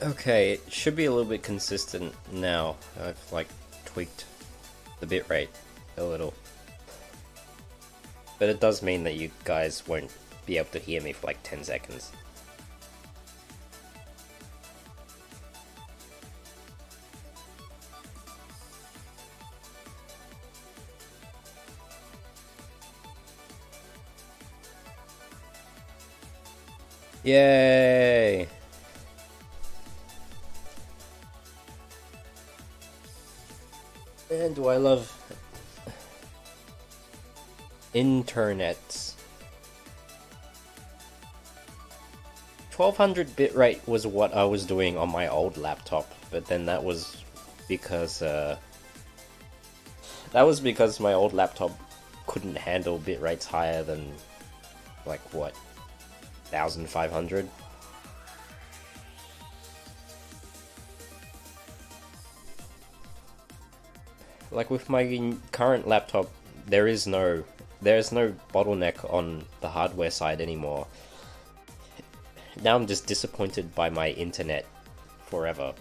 Okay, it should be a little bit consistent now. I've like tweaked the bitrate a little. But it does mean that you guys won't be able to hear me for like 10 seconds. Yay! And do I love internets? 1200 bitrate was what I was doing on my old laptop, but then because that was because my old laptop couldn't handle bit rates higher than like what 1500. Like with my current laptop, there's no bottleneck on the hardware side anymore. Now I'm just disappointed by my internet forever.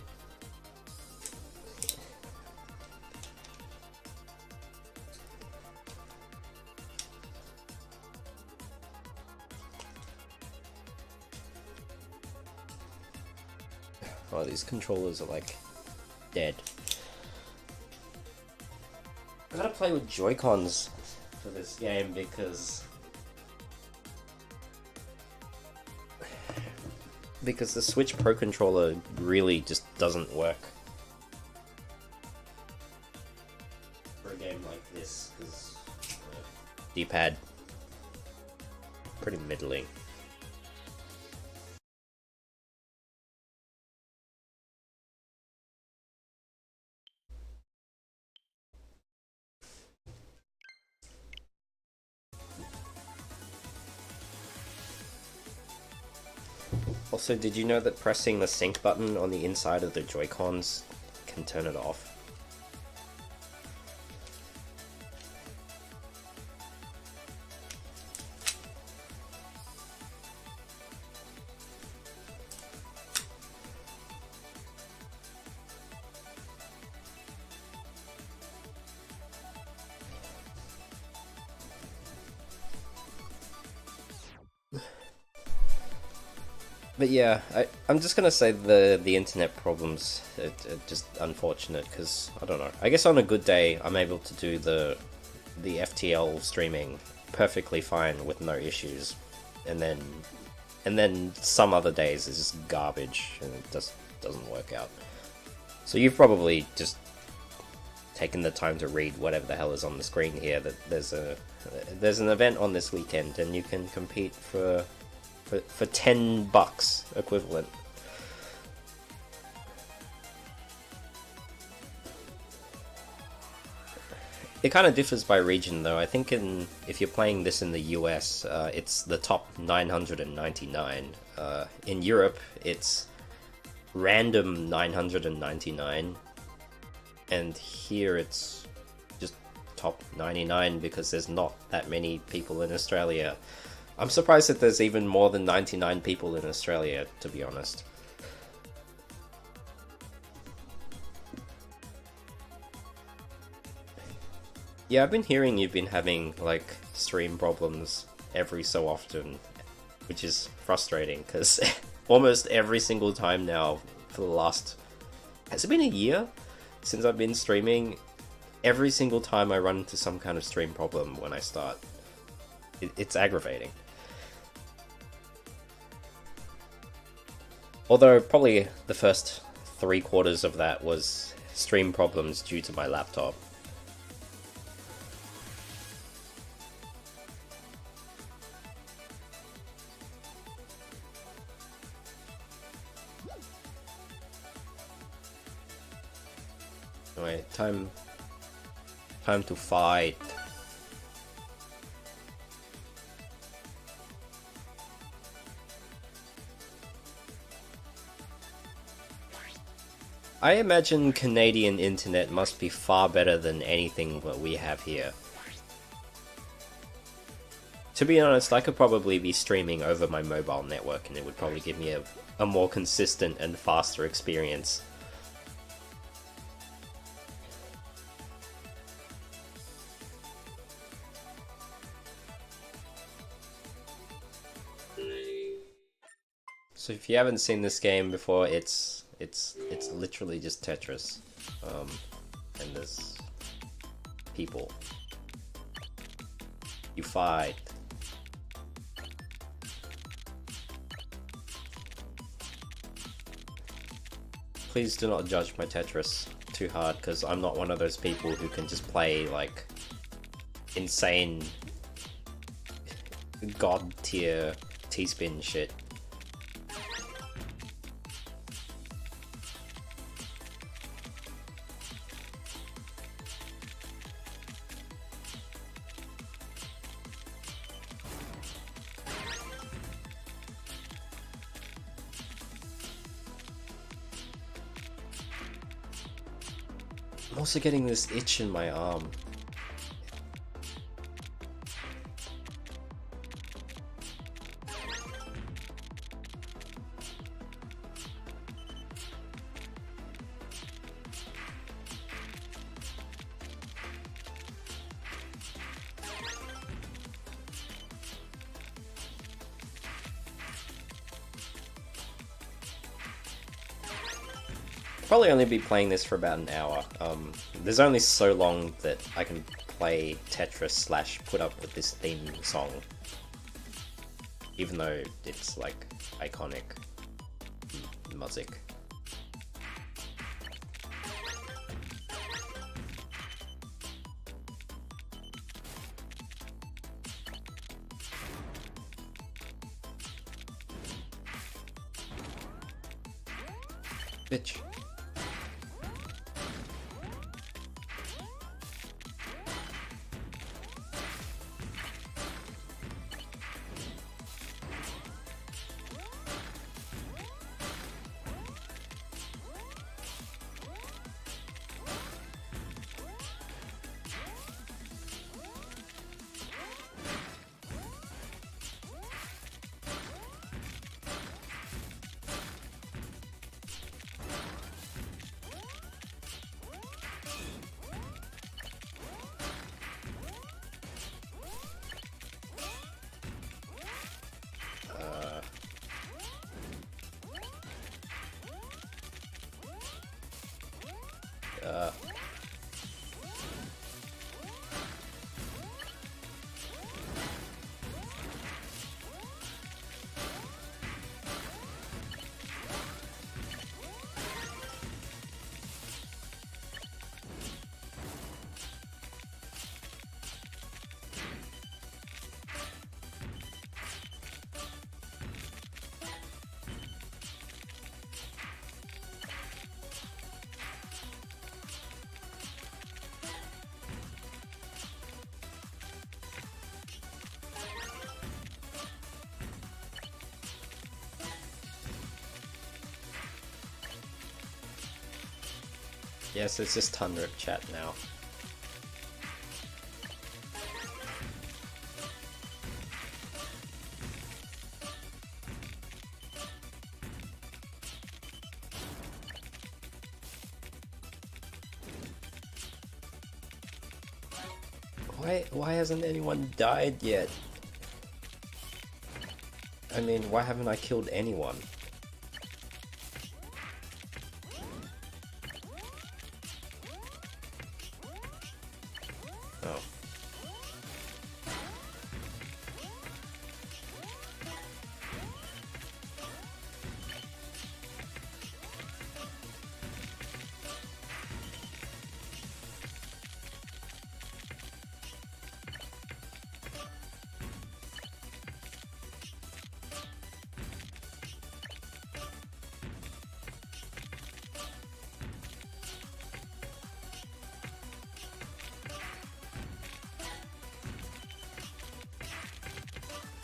Oh, these controllers are like dead. I gotta play with Joy-Cons for this game because the Switch Pro controller really just doesn't work for a game like this, because D-pad pretty middling. Also, did you know that pressing the sync button on the inside of the Joy-Cons can turn it off? But yeah, I'm just gonna say the internet problems are just unfortunate, because I don't know. I guess on a good day I'm able to do the FTL streaming perfectly fine with no issues, and then some other days is just garbage and it just doesn't work out. So you've probably just taken the time to read whatever the hell is on the screen here, that there's an event on this weekend and you can compete for $10 equivalent. It kind of differs by region, though. I think if you're playing this in the US, it's the top 999. In Europe, it's random 999, and here it's just top 99 because there's not that many people in Australia. I'm surprised that there's even more than 99 people in Australia, to be honest. Yeah, I've been hearing you've been having, like, stream problems every so often, which is frustrating, because almost every single time now for the last... Has it been a year since I've been streaming? Every single time I run into some kind of stream problem when I start. It's aggravating. Although probably the first 3/4 of that was stream problems due to my laptop. Anyway, time to fight. I imagine Canadian internet must be far better than anything that we have here. To be honest, I could probably be streaming over my mobile network and it would probably give me a more consistent and faster experience. So if you haven't seen this game before, it's literally just Tetris, and there's people. You fight. Please do not judge my Tetris too hard, because I'm not one of those people who can just play like insane god tier T-spin shit. I'm also getting this itch in my arm. Probably only be playing this for about an hour. There's only so long that I can play Tetris slash put up with this theme song, even though it's like iconic music. Bitch. Uh, Yes, it's just ton rip chat now. Why hasn't anyone died yet? I mean, why haven't I killed anyone? Oh.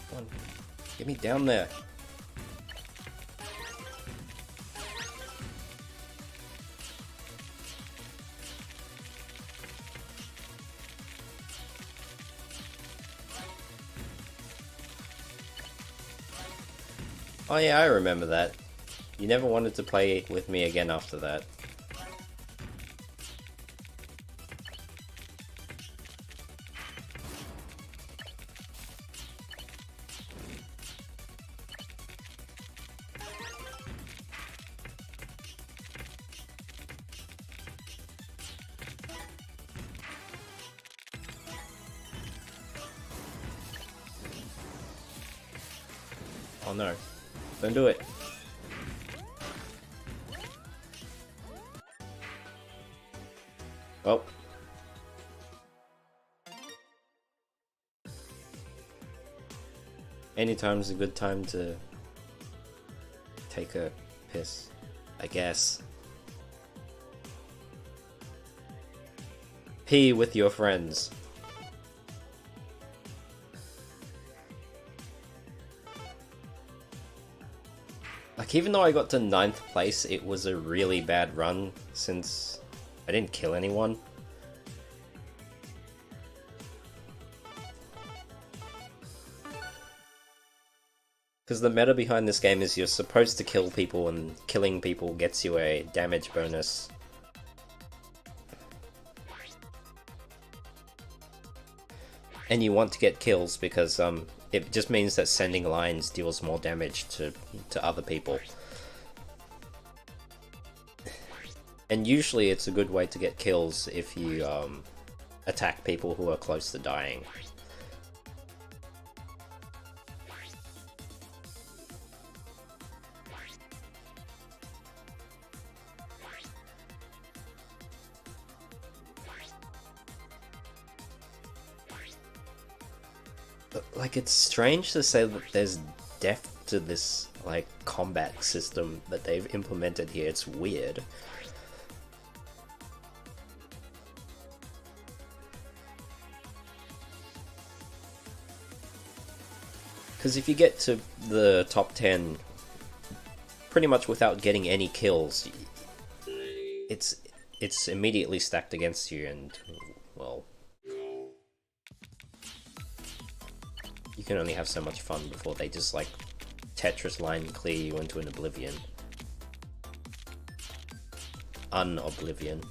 Come on. Get me down there. Oh yeah, I remember that. You never wanted to play with me again after that. Oh no. Don't do it. Oh. Anytime's a good time to take a piss, I guess. Pee with your friends. Like, even though I got to 9th place, it was a really bad run since I didn't kill anyone. Because the meta behind this game is you're supposed to kill people, and killing people gets you a damage bonus. And you want to get kills because it just means that sending lines deals more damage to other people. And usually it's a good way to get kills if you attack people who are close to dying. Like, it's strange to say that there's depth to this, like, combat system that they've implemented here. It's weird. Because if you get to the top 10 pretty much without getting any kills, it's immediately stacked against you, and, well, you can only have so much fun before they just, like, Tetris line clear you into an oblivion. Unoblivion.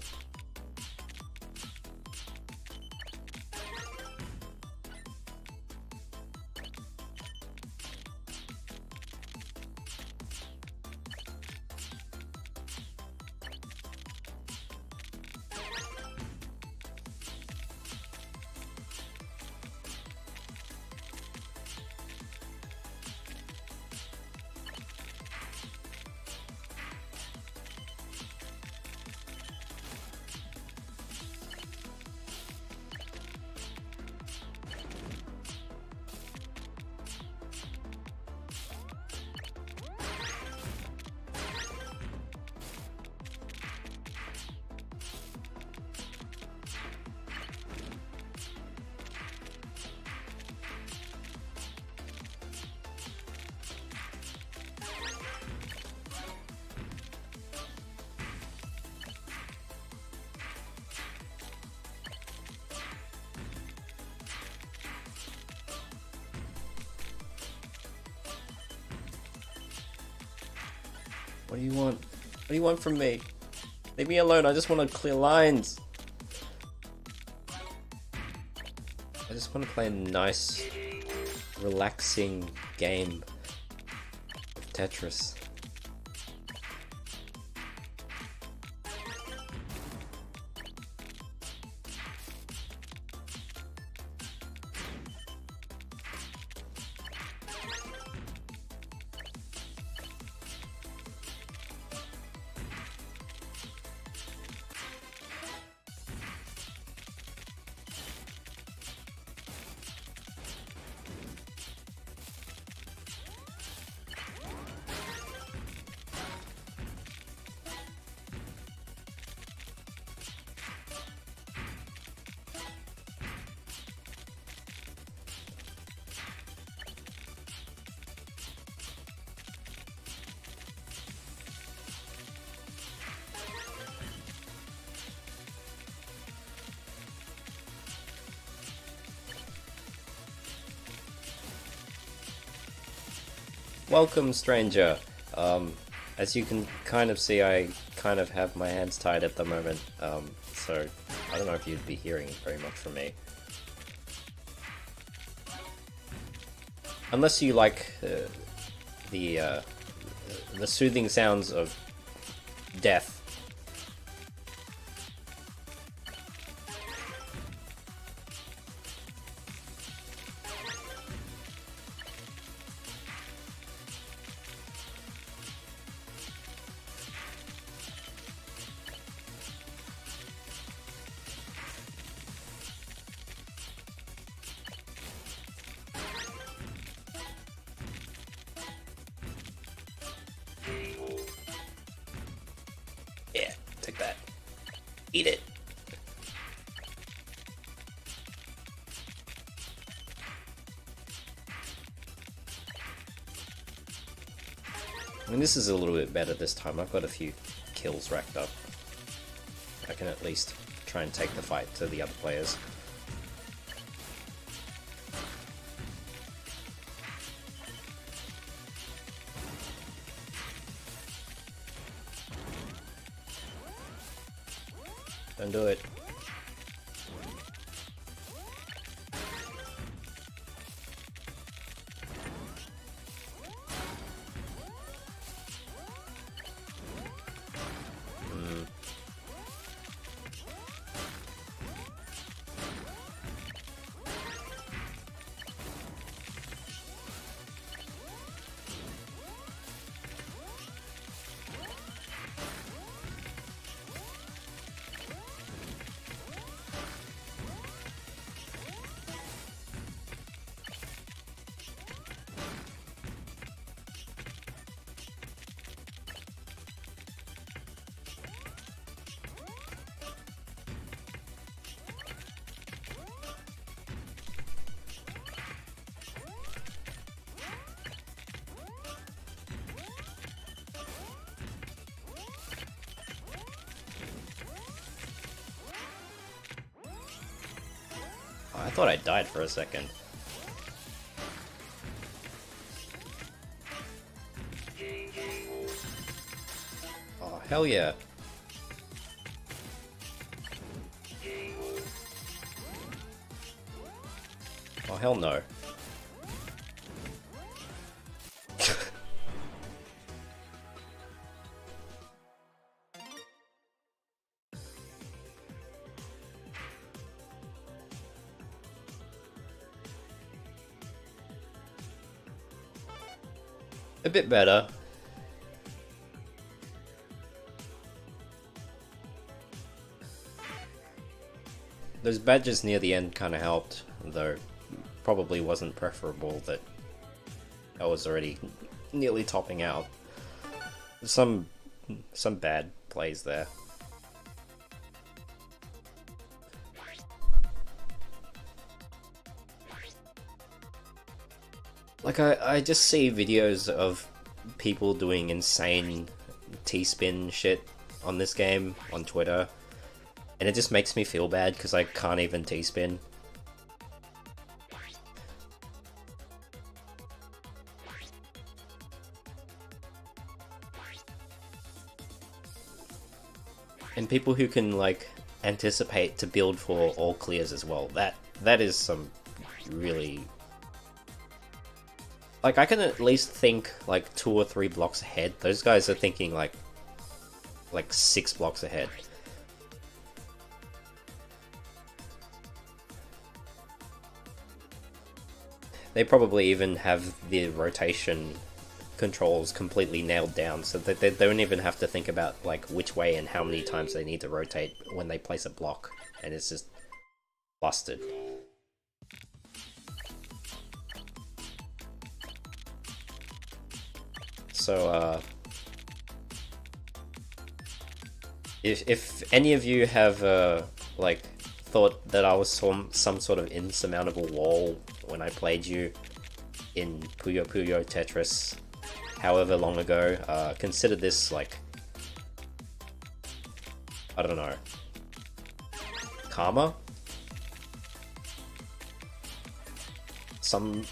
What do you want? What do you want from me? Leave me alone, I just want to clear lines. I just want to play a nice, relaxing game of Tetris. Welcome, stranger. As you can kind of see, I kind of have my hands tied at the moment, so I don't know if you'd be hearing very much from me. Unless you like the soothing sounds of death. Yeah, take that. Eat it. I mean, this is a little bit better this time. I've got a few kills racked up. I can at least try and take the fight to the other players. Don't do it. I thought I died for a second. Oh, hell yeah. Oh, hell no. A bit better. Those badges near the end kind of helped, though probably wasn't preferable that I was already nearly topping out. Some bad plays there. Like, I just see videos of people doing insane T-spin shit on this game on Twitter, and it just makes me feel bad because I can't even T-spin. And people who can, like, anticipate to build for all clears as well. That is some really... Like, I can at least think, like, 2 or 3 blocks ahead. Those guys are thinking, like 6 blocks ahead. They probably even have the rotation controls completely nailed down, so that they don't even have to think about, like, which way and how many times they need to rotate when they place a block. And it's just busted. So, if any of you have, like, thought that I was some sort of insurmountable wall when I played you in Puyo Puyo Tetris however long ago, consider this, like, I don't know, karma? Some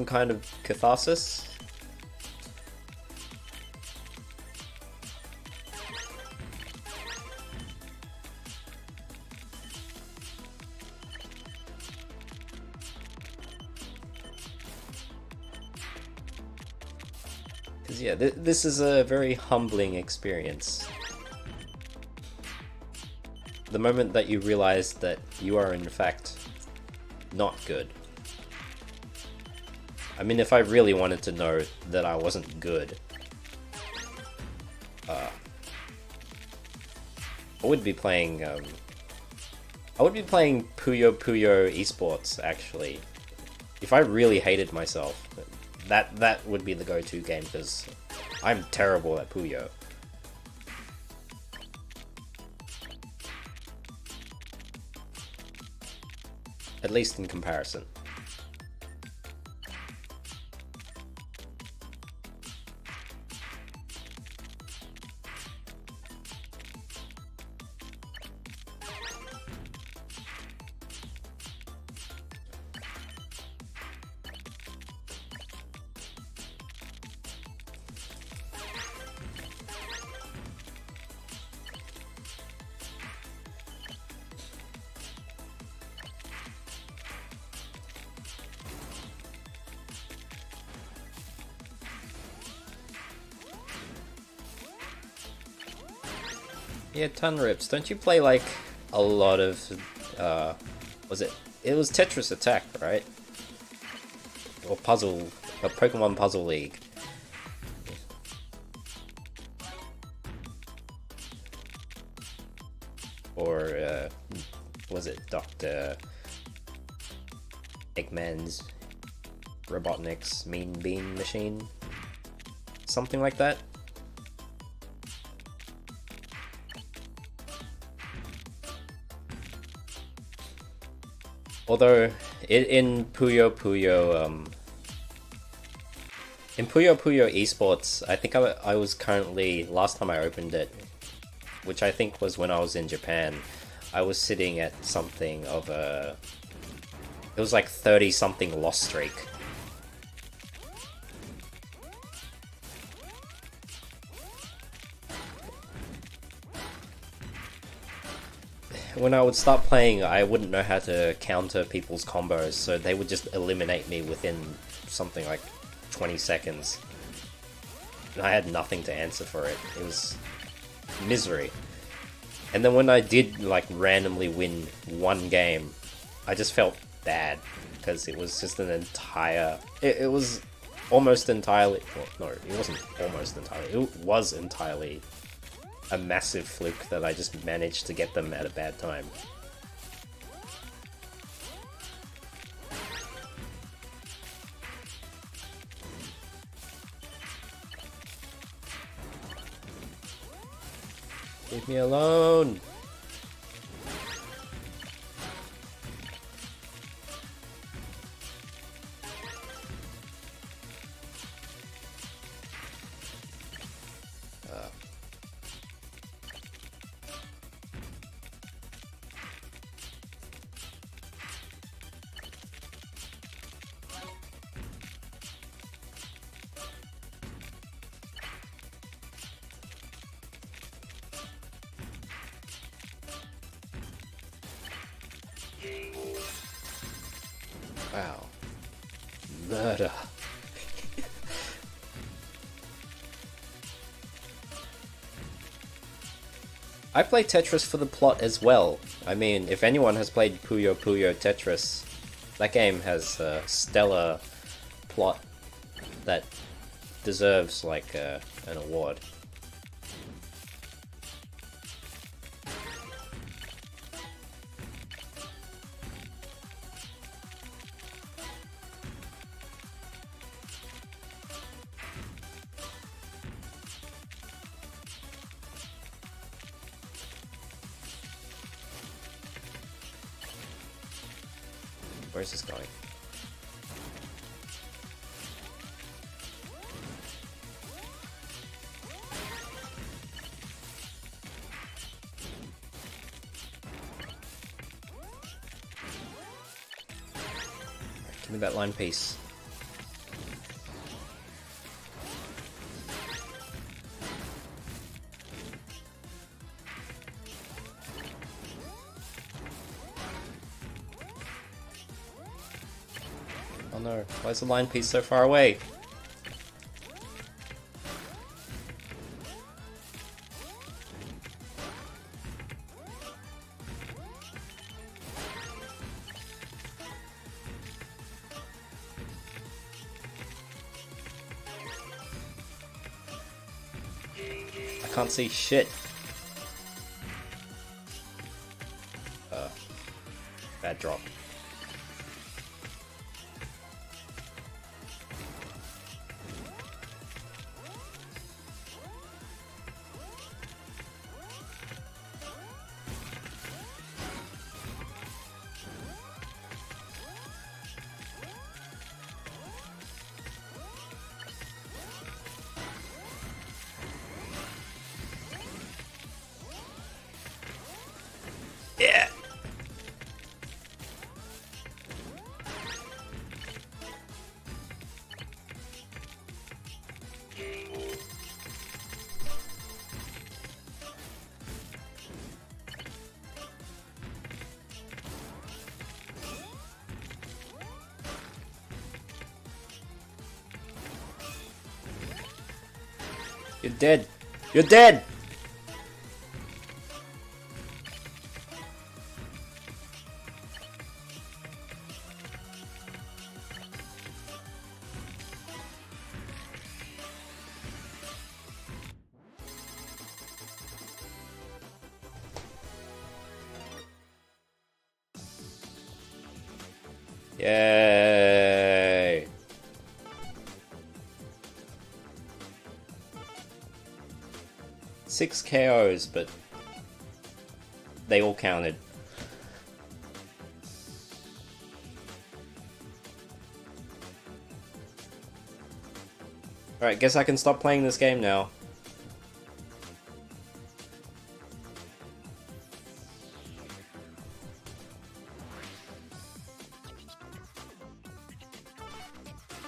kind of catharsis? Because yeah, this is a very humbling experience. The moment that you realize that you are in fact not good. I mean, if I really wanted to know that I wasn't good, I would be playing. I would be playing Puyo Puyo Esports actually. If I really hated myself, that would be the go-to game because I'm terrible at Puyo. At least in comparison. Yeah, ton rips. Don't you play like a lot of was it? It was Tetris Attack, right? Or Puzzle, a Pokemon Puzzle League. Or was it Dr. Eggman's Robotnik's Mean Bean Machine? Something like that? Although, in Puyo Puyo, in Puyo Puyo Esports, I think I was currently, last time I opened it, which I think was when I was in Japan, I was sitting at something of a, it was like 30-something loss streak. When I would start playing, I wouldn't know how to counter people's combos, so they would just eliminate me within something like 20 seconds. And I had nothing to answer for it. It was misery. And then when I did, like, randomly win one game, I just felt bad, because it was just an entire... It was almost entirely... Well, no, it wasn't almost entirely. It was entirely a massive fluke that I just managed to get them at a bad time. Leave me alone! Wow. Murder. I play Tetris for the plot as well. I mean, if anyone has played Puyo Puyo Tetris, that game has a stellar plot that deserves, like, an award. Where's this going? Give me that line piece. Oh no, why is the line piece so far away? can't see shit. Bad drop. Yeah. You're dead. You're dead. Yay! Six KOs, but they all counted. Alright, guess I can stop playing this game now.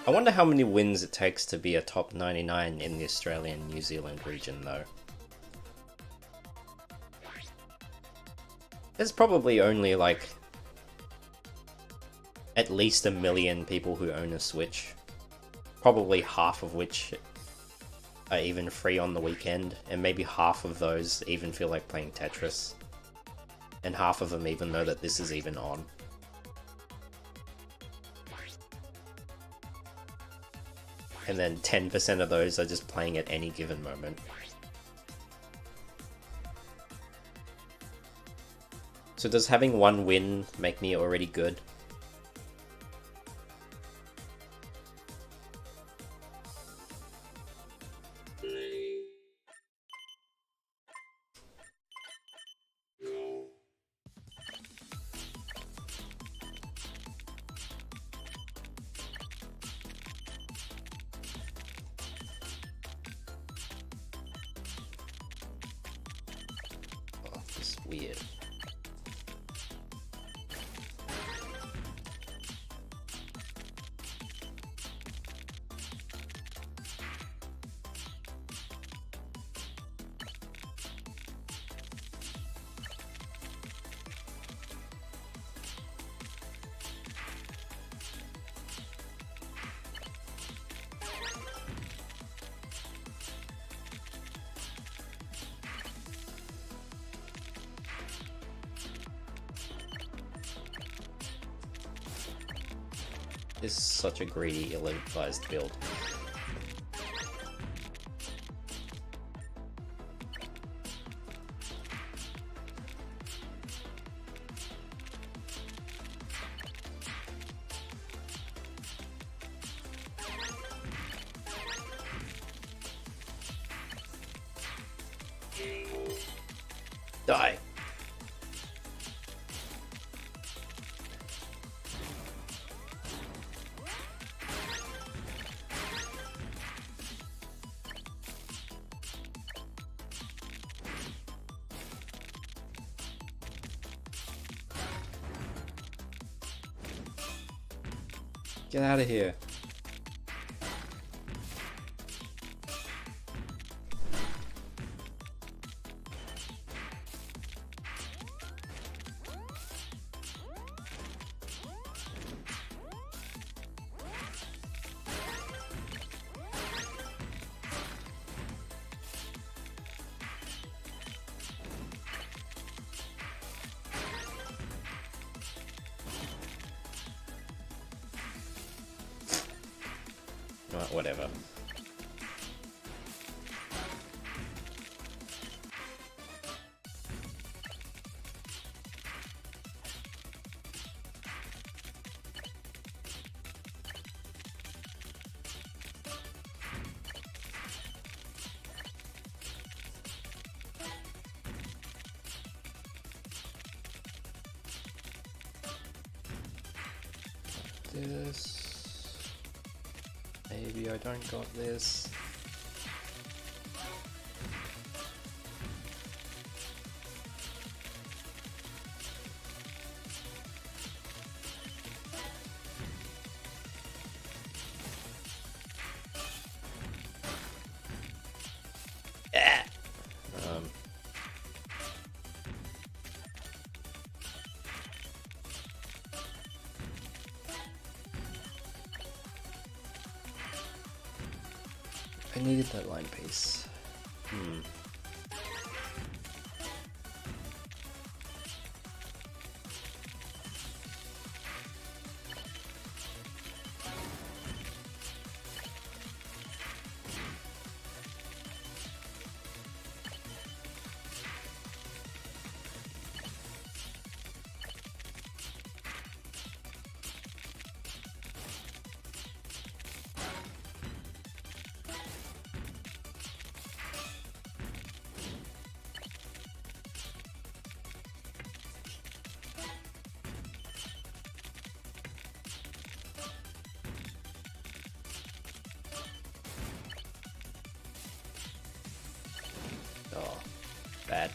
I wonder how many wins it takes to be a top 99 in the Australian New Zealand region, though. There's probably only, like, at least 1 million people who own a Switch. Probably half of which are even free on the weekend, and maybe half of those even feel like playing Tetris. And half of them even know that this is even on. And then 10% of those are just playing at any given moment. So does having one win make me already good? Oh, this is weird. This is such a greedy, ill-advised build. Die. Get out of here. Whatever. this. Maybe I don't got this. I needed that line piece. Oh, bad.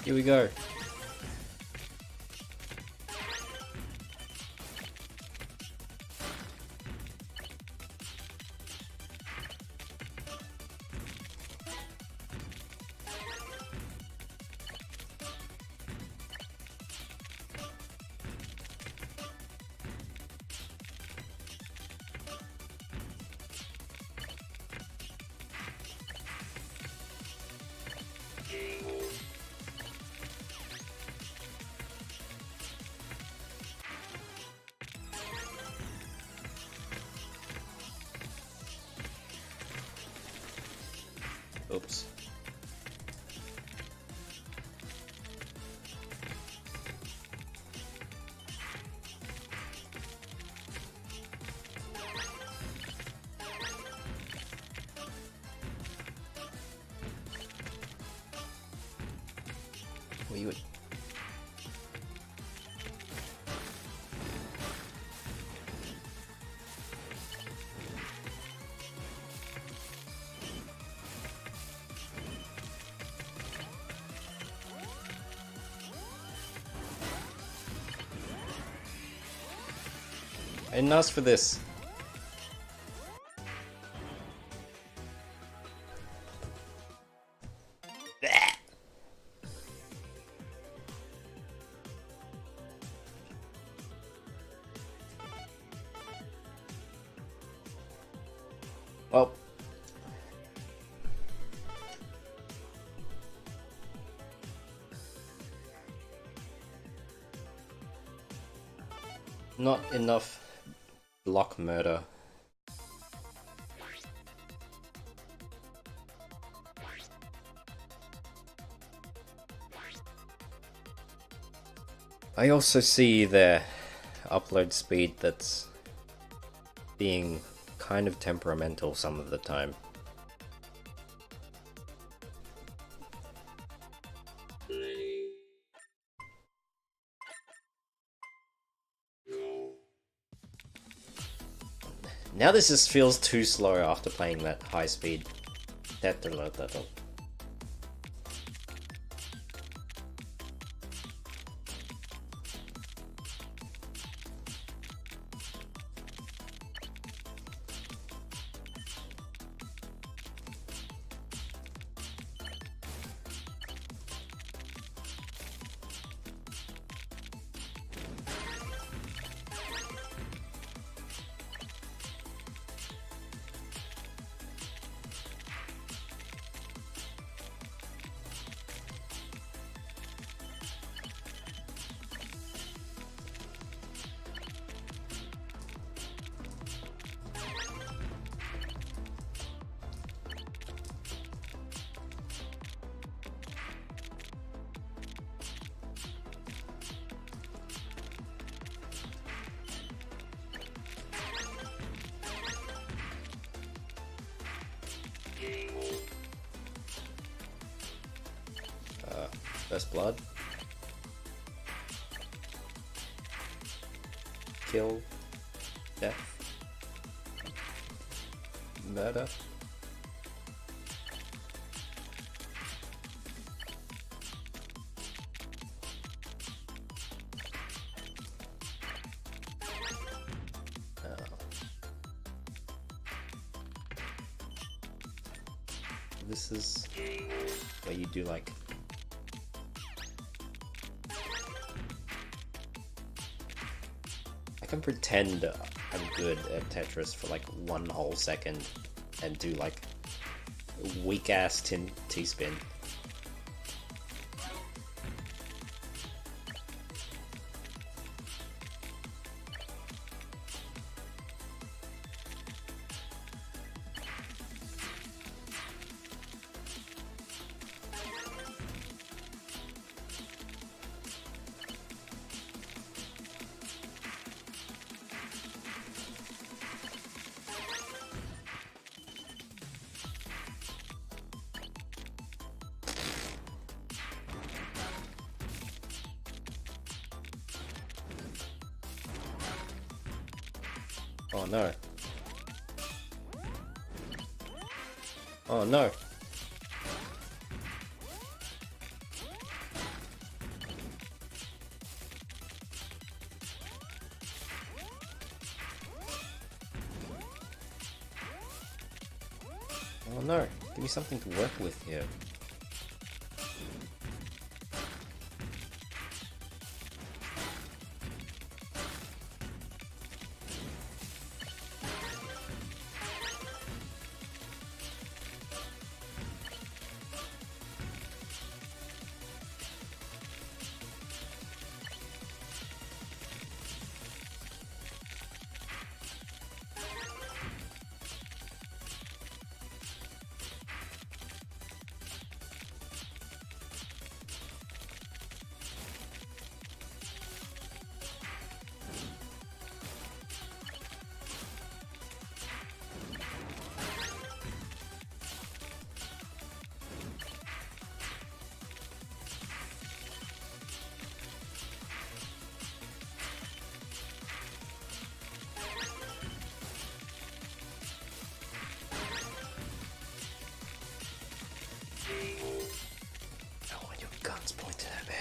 Here we go. Oops. Wait. I didn't ask for this. Well, not enough block murder. I also see the upload speed that's being kind of temperamental some of the time. Now this just feels too slow after playing that high speed. First blood. Kill. Death. Murder. This is where you do like I can pretend I'm good at Tetris for like 1 whole second and do like weak ass T-spin. Oh no. Oh no. Oh no. Give me something to work with here. I want your guns pointed at me.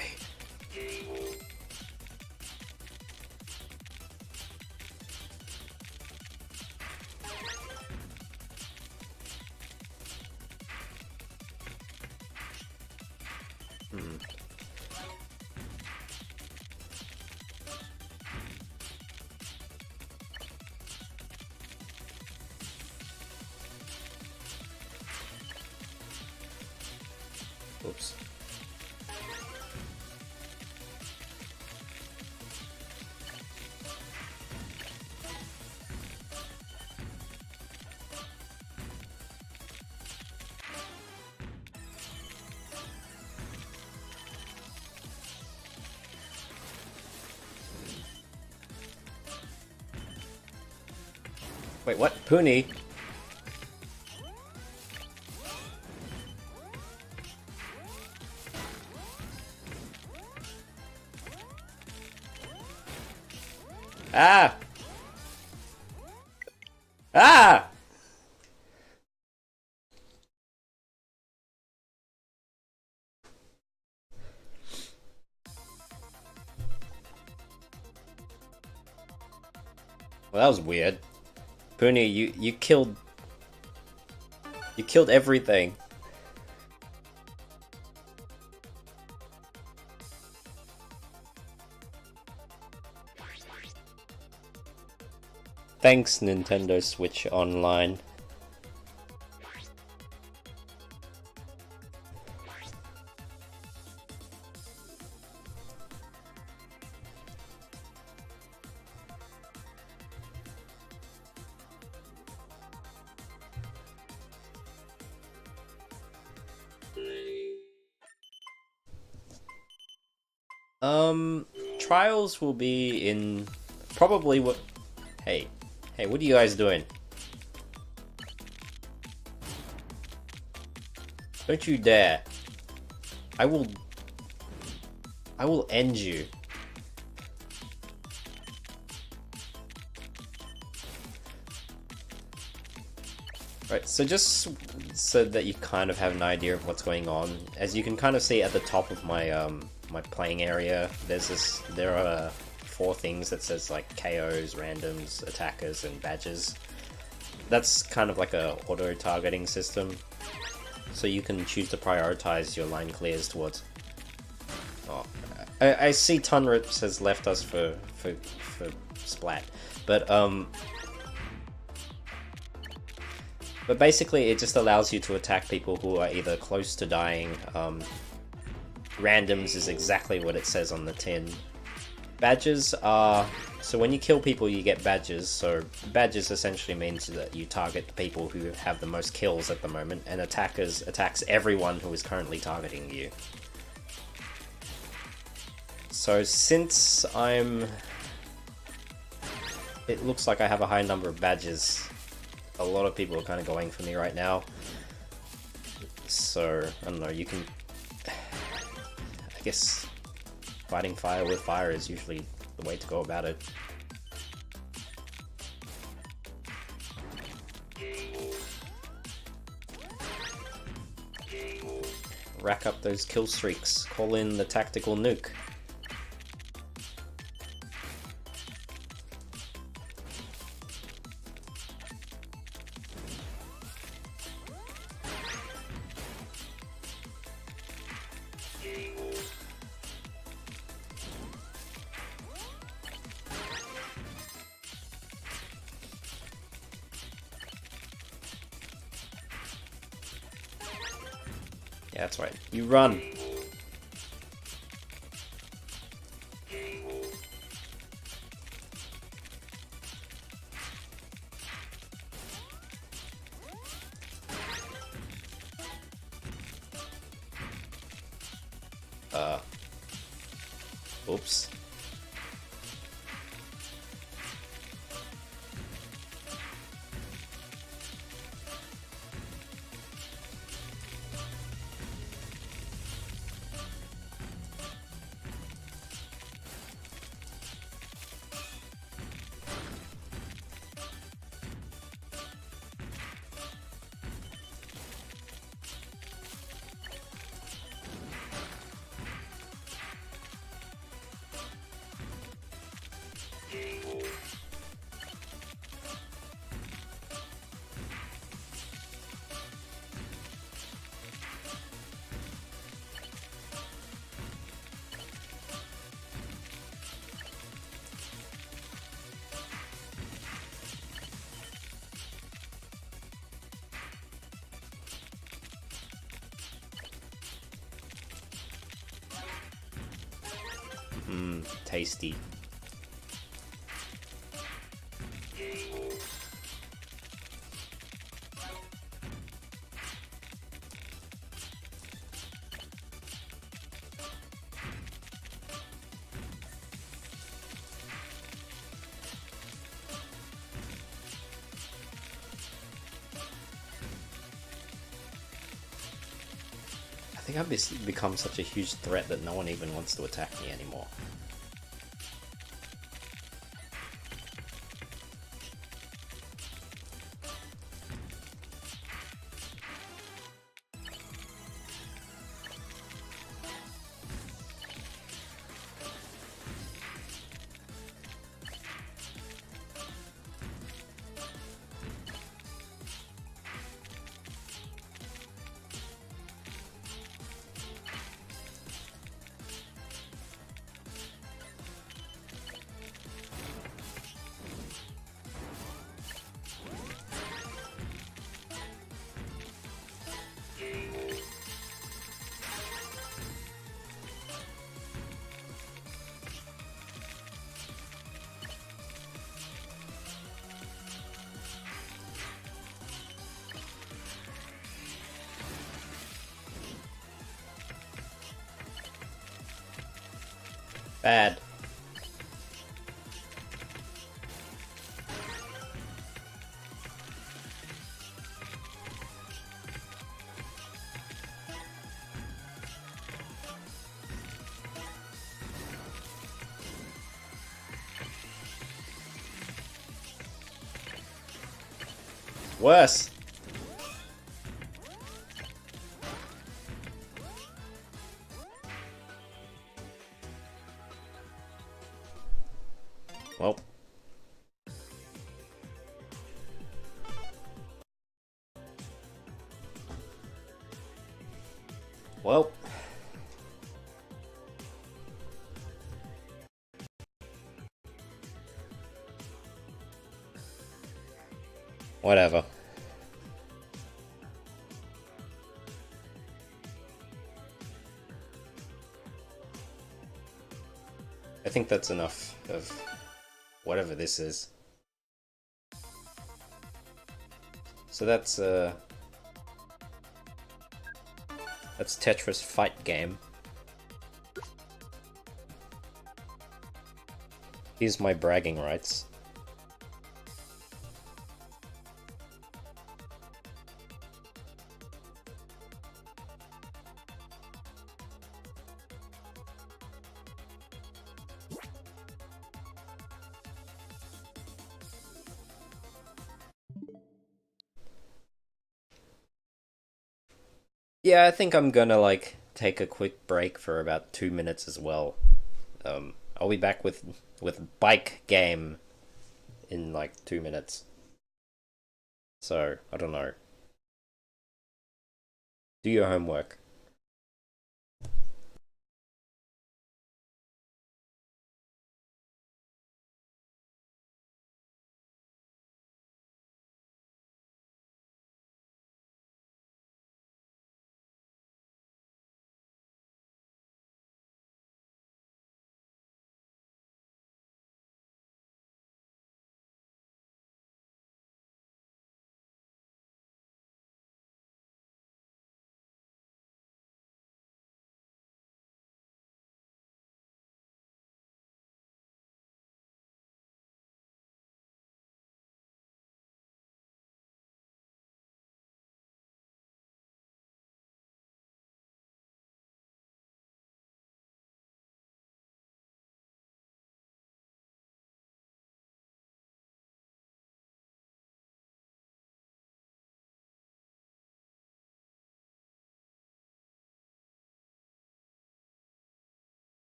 Oops. Wait, what? Puni? Ah! Ah! Well, that was weird. Puni, you killed everything. Thanks, Nintendo Switch Online. Trials will be in probably what. Hey, what are you guys doing? Don't you dare! I will I will end you. Right, so just so that you kind of have an idea of what's going on, as you can kind of see at the top of my my playing area, there are 4 things that says like KOs, randoms, attackers, and badges. That's kind of like a auto-targeting system, so you can choose to prioritize your line clears towards. Oh, I see Tunrips has left us for Splat, but basically it just allows you to attack people who are either close to dying. Randoms is exactly what it says on the tin. Badges are... So when you kill people, you get badges. So badges essentially means that you target the people who have the most kills at the moment, and attackers attacks everyone who is currently targeting you. So since it looks like I have a high number of badges, a lot of people are kind of going for me right now. So, I don't know, you can... I guess fighting fire with fire is usually the way to go about it. Rack up those kill streaks. Call in the tactical nuke. Yeah, that's right. You run. Oops. Tasty. I think I've become such a huge threat that no one even wants to attack me anymore. Bad. Worse! Well. Well. Whatever. I think that's enough of whatever this is. So that's Tetris Fight Game. Here's my bragging rights. Yeah, I think I'm gonna like take a quick break for about 2 minutes as well. I'll be back with bike game in like 2 minutes. So I don't know. Do your homework.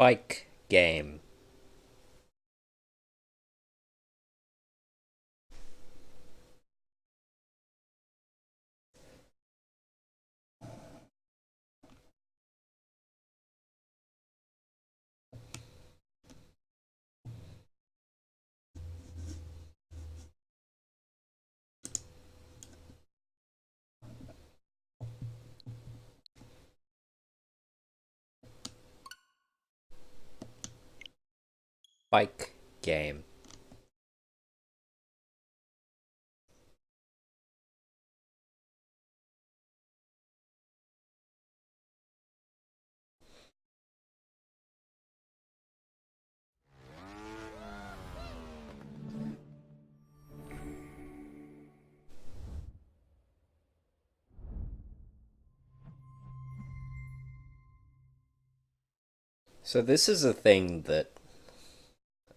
Bike game. Bike game. So this is a thing that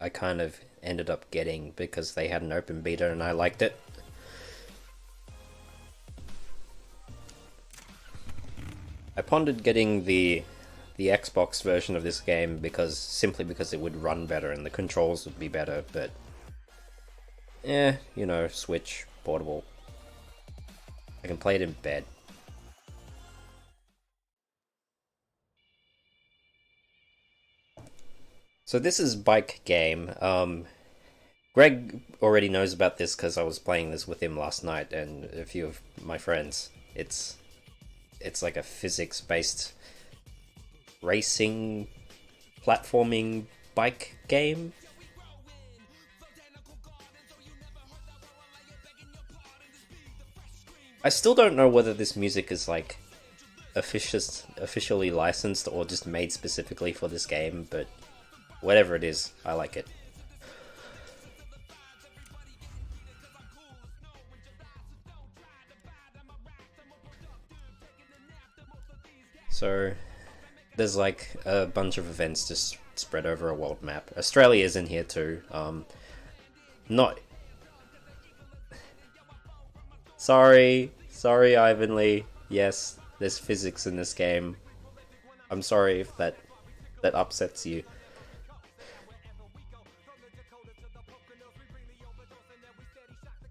I kind of ended up getting because they had an open beta and I liked it. I pondered getting the Xbox version of this game simply because it would run better and the controls would be better, but you know, Switch, portable. I can play it in bed. So this is Bike Game. Greg already knows about this because I was playing this with him last night and a few of my friends. It's like a physics-based racing, platforming bike game. I still don't know whether this music is like officially licensed or just made specifically for this game, but whatever it is, I like it. So, there's like a bunch of events just spread over a world map. Australia's in here too. Not. Sorry, Ivan Lee. Yes, there's physics in this game. I'm sorry if that upsets you.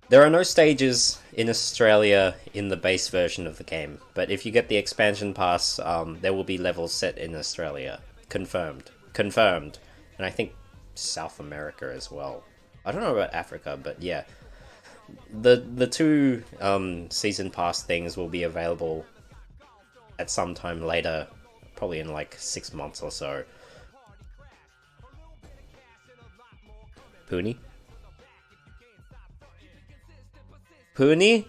There are no stages in Australia in the base version of the game, but if you get the expansion pass, there will be levels set in Australia. Confirmed. Confirmed. And I think South America as well. I don't know about Africa, but yeah. The two season pass things will be available at some time later, probably in like 6 months or so. Poonie? Poonie?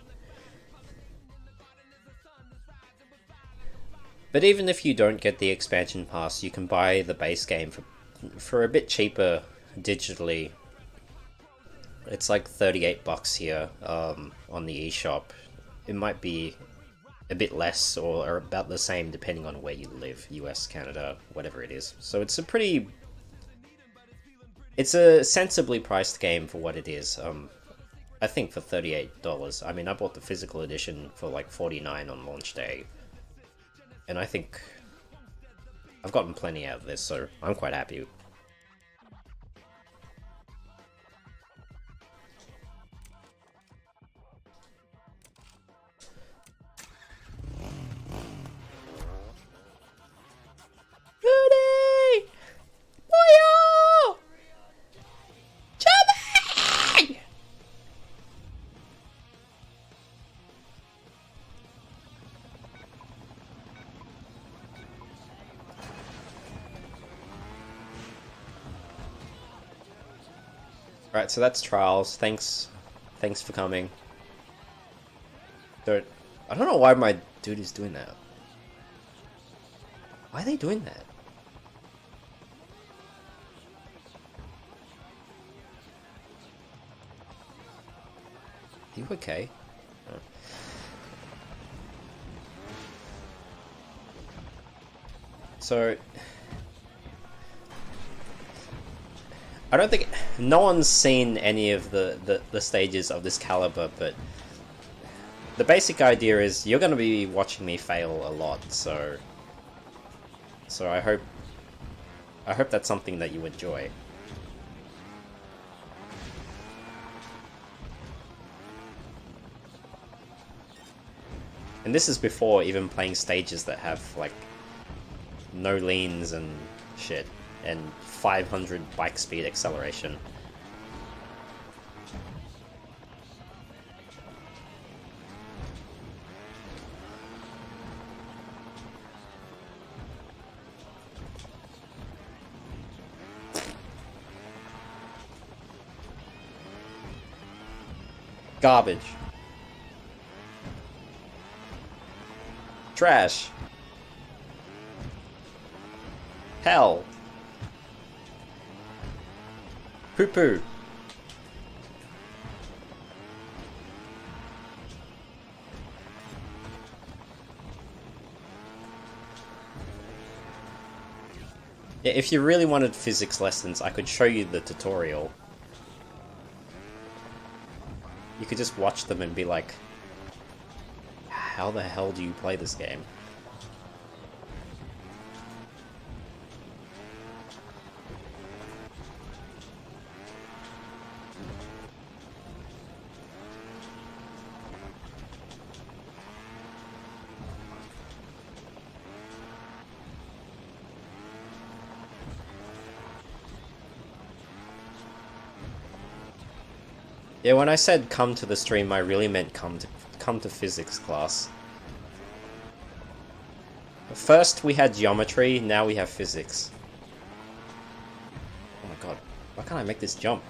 But even if you don't get the expansion pass, you can buy the base game for a bit cheaper digitally. It's like $38 here on the eShop. It might be a bit less or about the same depending on where you live, US, Canada, whatever it is. So it's a sensibly priced game for what it is. I think for $38. I mean, I bought the physical edition for like $49 on launch day. And I think I've gotten plenty out of this, so I'm quite happy. Rudy! Boyo! Chubby! Right, so that's Trials. Thanks for coming. I don't know why my dude is doing that. Why are they doing that? Are you okay? Oh. So I don't think no one's seen any of the stages of this caliber, but the basic idea is you're going to be watching me fail a lot, so I hope I hope that's something that you enjoy. And this is before even playing stages that have, like, no leans and shit, and 500 bike speed acceleration. Garbage. Trash. Hell. Poo-poo. Yeah, if you really wanted physics lessons, I could show you the tutorial. You could just watch them and be like, how the hell do you play this game? Yeah, when I said come to the stream, I really meant come to physics class. First we had geometry, now we have physics. Oh my god, why can't I make this jump?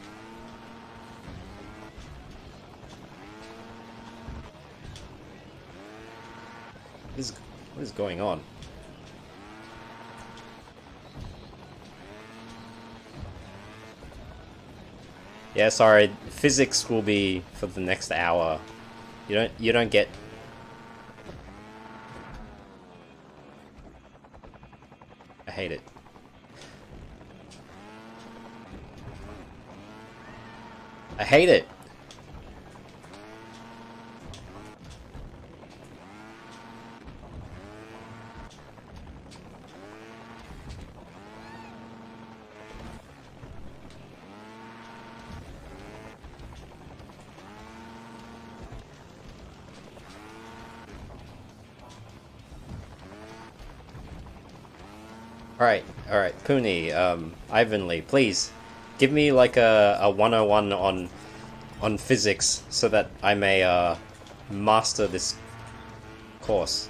What is going on? Yeah, sorry. Physics will be for the next hour. You don't get. I hate it. I hate it. Alright, Puni, Ivanly, please, give me like a 101 on physics so that I may, master this course.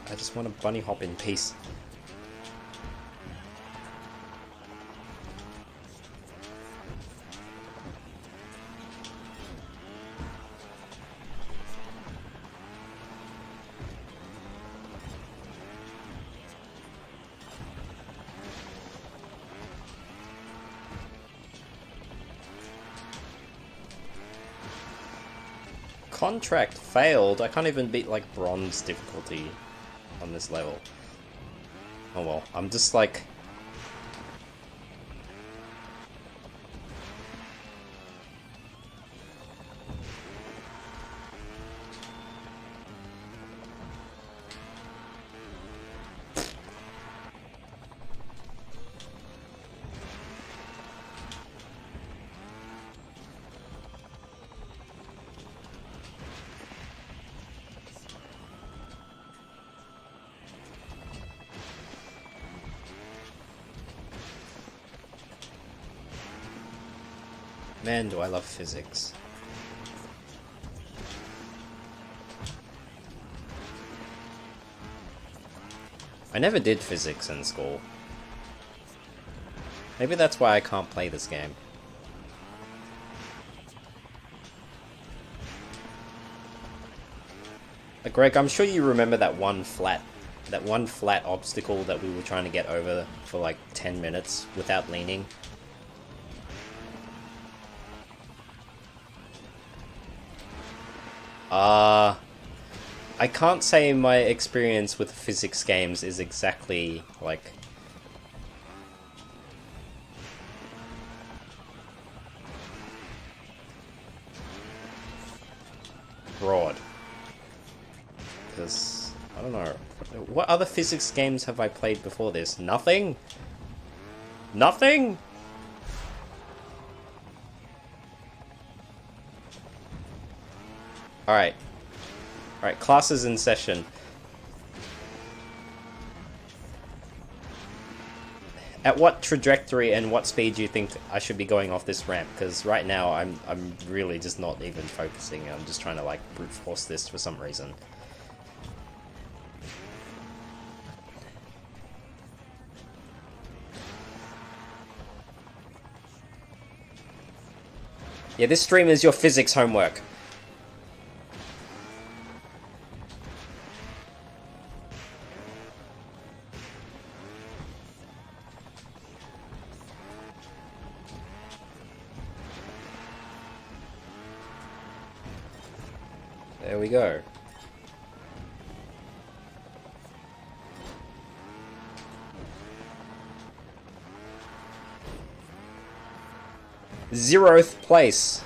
I just want to bunny hop in peace. Contract failed. I can't even beat like bronze difficulty on this level. Oh well, I'm just like... Man, do I love physics. I never did physics in school. Maybe that's why I can't play this game. Like, Greg, I'm sure you remember that one flat obstacle that we were trying to get over for like 10 minutes without leaning. I can't say my experience with physics games is exactly, like... broad. Because, I don't know. What other physics games have I played before this? Nothing? Nothing? Alright. Alright, class is in session. At what trajectory and what speed do you think I should be going off this ramp? Because right now I'm really just not even focusing. I'm just trying to like brute force this for some reason. Yeah, this stream is your physics homework. There we go. Zeroth place.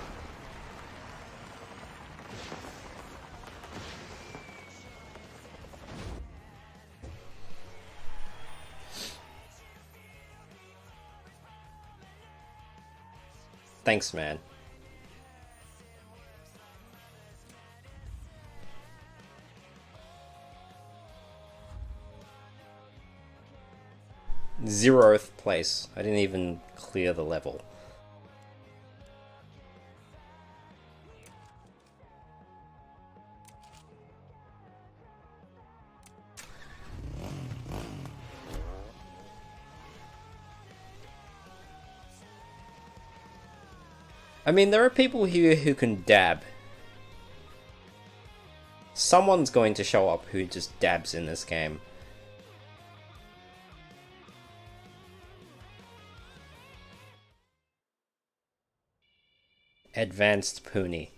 Thanks, man. Zeroth place. I didn't even clear the level. I mean, there are people here who can dab. Someone's going to show up who just dabs in this game. Advanced Puni.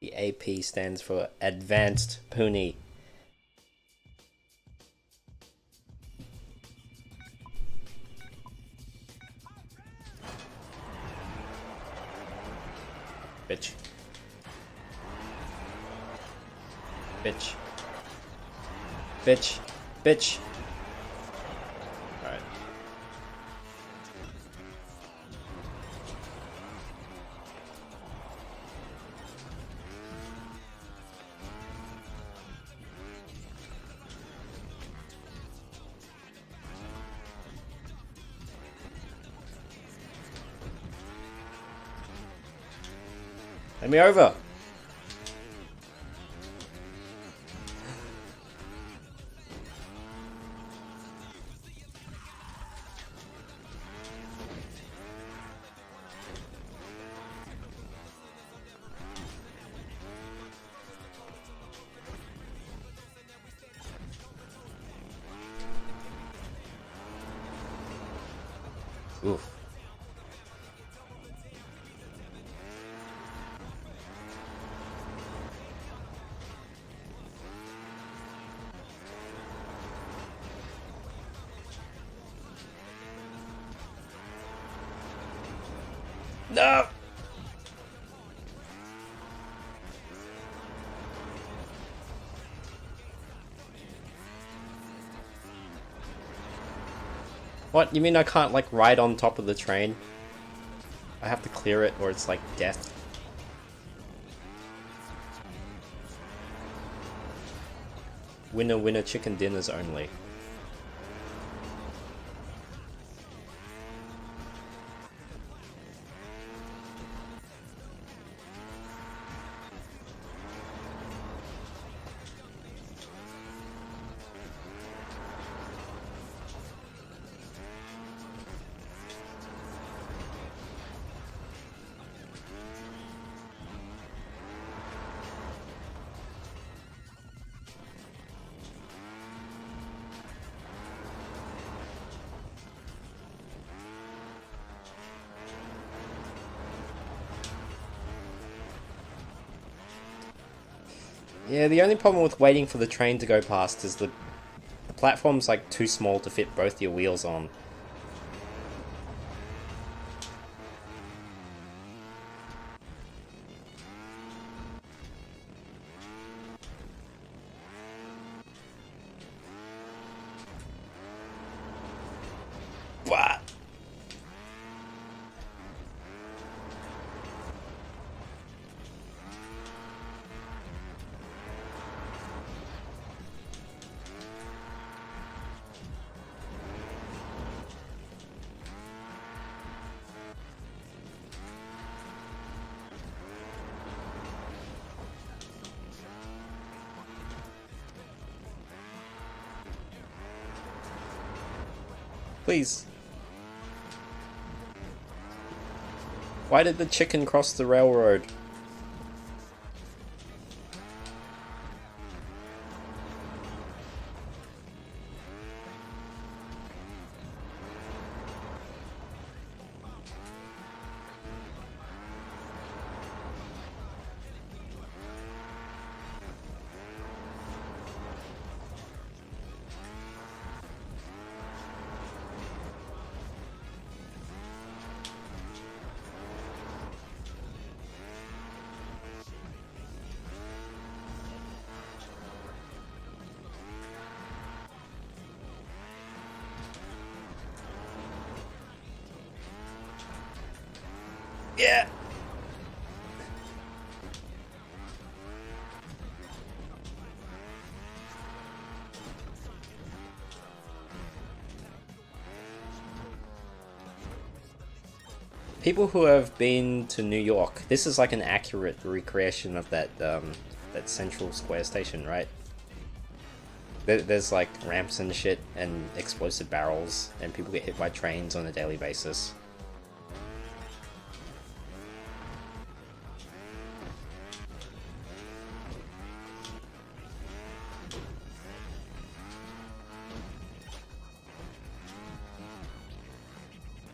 The AP stands for Advanced Puni. Bitch. Bitch. Bitch. Bitch. Alright. Let me over. Oof. No! What? You mean I can't, like, ride on top of the train? I have to clear it, or it's like death. Winner, winner, chicken dinners only. Yeah, the only problem with waiting for the train to go past is the platform's like too small to fit both your wheels on. Please. Why did the chicken cross the railroad? Yeah. People who have been to New York, this is like an accurate recreation of that that Central Square station, right? There's like ramps and shit and explosive barrels, and people get hit by trains on a daily basis.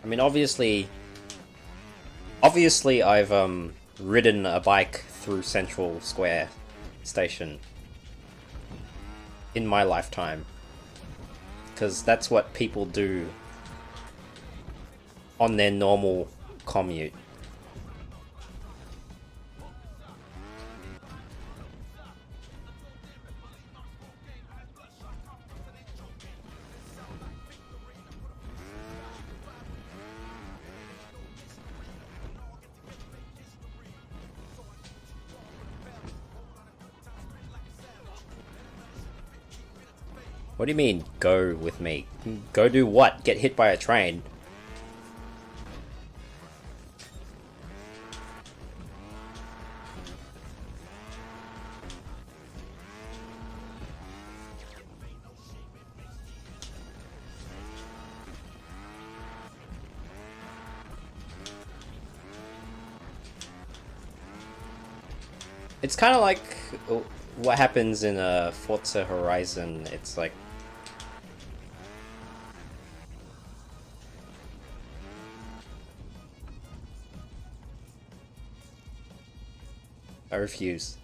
I mean, obviously I've ridden a bike through Central Square Station in my lifetime, because that's what people do on their normal commute. What do you mean, go with me? Go do what? Get hit by a train? It's kind of like what happens in Forza Horizon. It's like I refuse.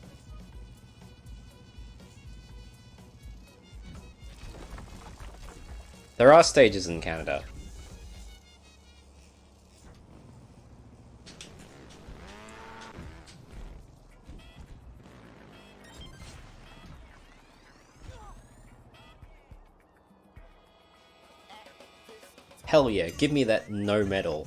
There are stages in Canada. Hell yeah, give me that no medal.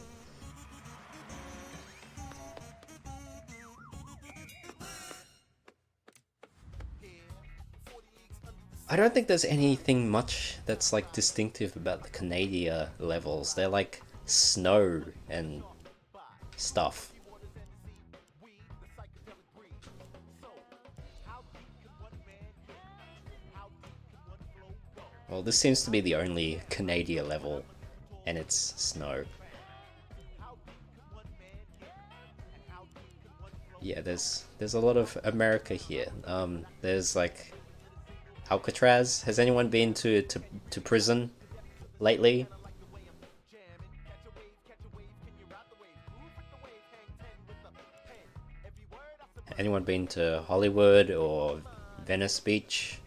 I don't think there's anything much that's like distinctive about the Canada levels. They're like snow and stuff. Well, this seems to be the only Canada level, and it's snow. Yeah, there's a lot of America here. There's like Alcatraz. Has anyone been to prison lately? Anyone been to Hollywood or Venice Beach?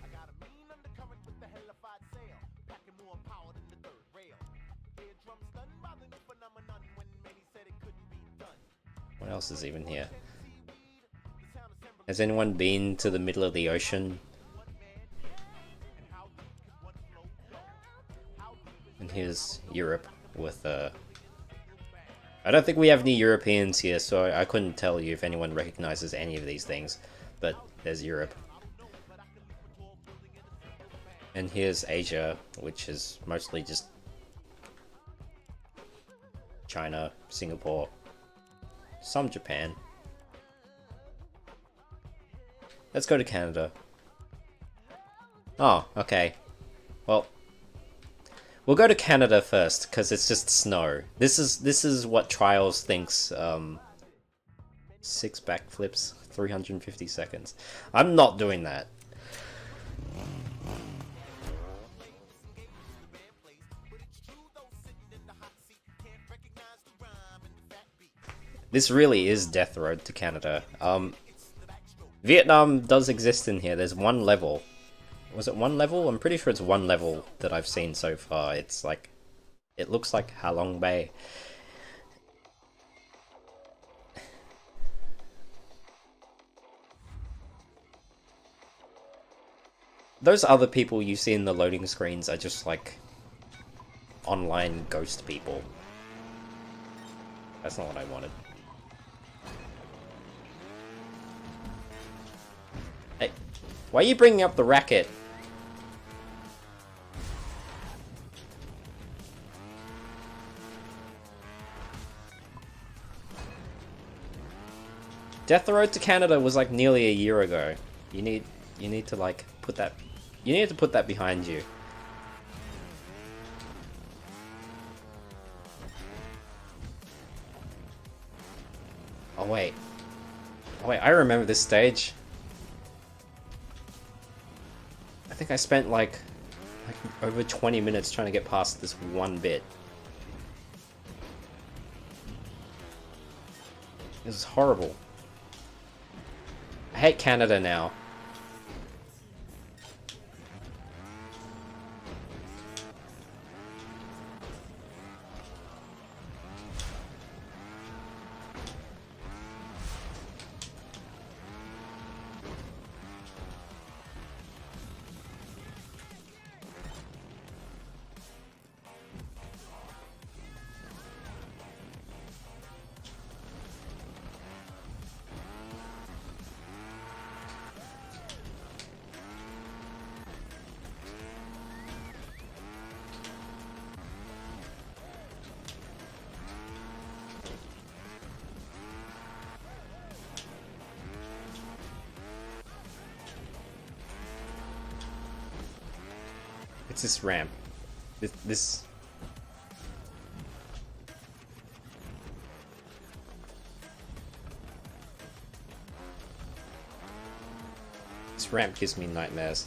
What else is even here? Has anyone been to the middle of the ocean? And here's Europe with I don't think we have any Europeans here, so I couldn't tell you if anyone recognizes any of these things, but there's Europe. And here's Asia, which is mostly just China, Singapore, some Japan. Let's go to Canada. Oh, okay. Well, We'll go to Canada first because it's just snow. This is what Trials thinks. 6 backflips, 350 seconds. I'm not doing that. This really is Death Road to Canada. Vietnam does exist in here. There's one level. Was it one level? I'm pretty sure it's one level that I've seen so far. It's like... It looks like Halong Bay. Those other people you see in the loading screens are just like... online ghost people. That's not what I wanted. Hey, why are you bringing up the racket? Death Road to Canada was like nearly a year ago. You need to like put that... You need to put that behind you. Oh wait. Oh wait, I remember this stage. I think I spent like over 20 minutes trying to get past this one bit. This is horrible. I hate Canada now. It's this ramp. This... This ramp gives me nightmares.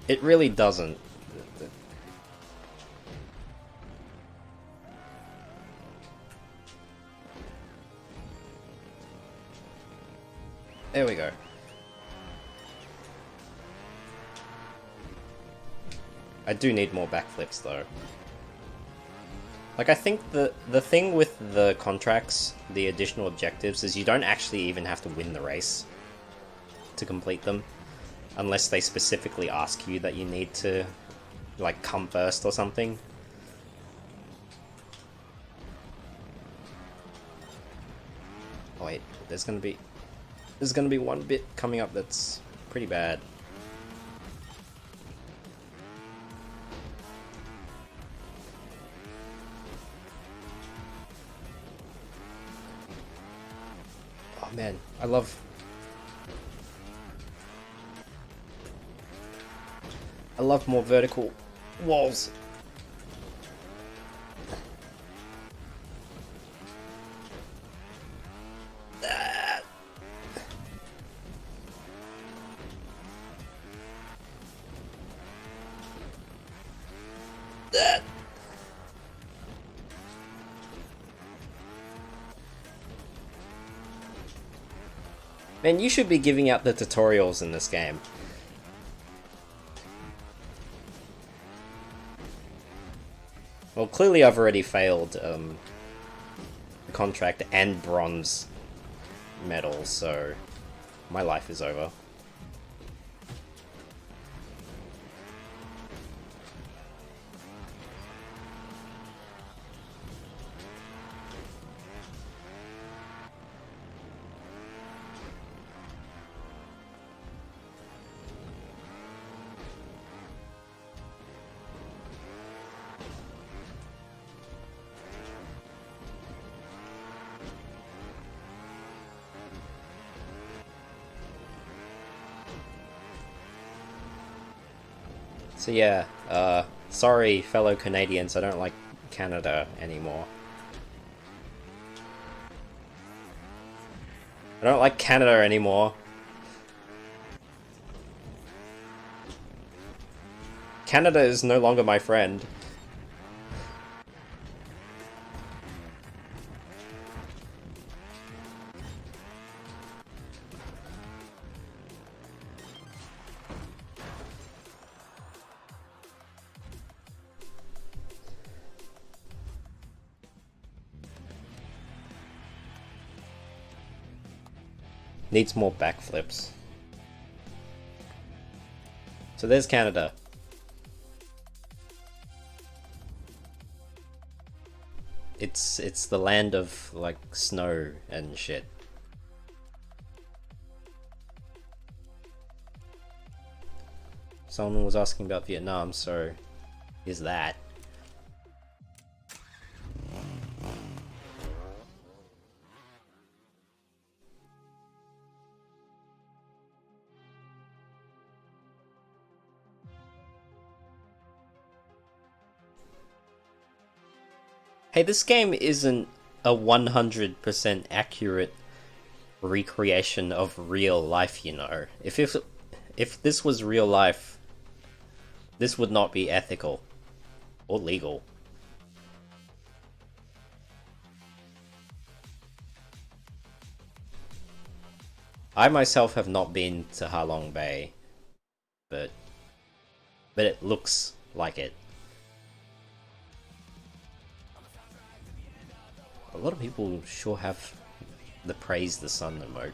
It really doesn't. There we go. I do need more backflips though. Like, I think the thing with the contracts, the additional objectives, is you don't actually even have to win the race to complete them. Unless they specifically ask you that you need to, like, come first or something. Oh wait, there's gonna be one bit coming up that's pretty bad. Oh man, I love more vertical walls. Man, you should be giving out the tutorials in this game. Well, clearly I've already failed the contract and bronze medal, so my life is over. So yeah, sorry fellow Canadians, I don't like Canada anymore. I don't like Canada anymore. Canada is no longer my friend. Needs more backflips. So there's Canada. It's the land of like snow and shit. Someone was asking about Vietnam, so is that. Hey, this game isn't a 100% accurate recreation of real life, you know. If this was real life, this would not be ethical or legal. I myself have not been to Ha Long Bay, but it looks like it. A lot of people sure have the praise the sun emote.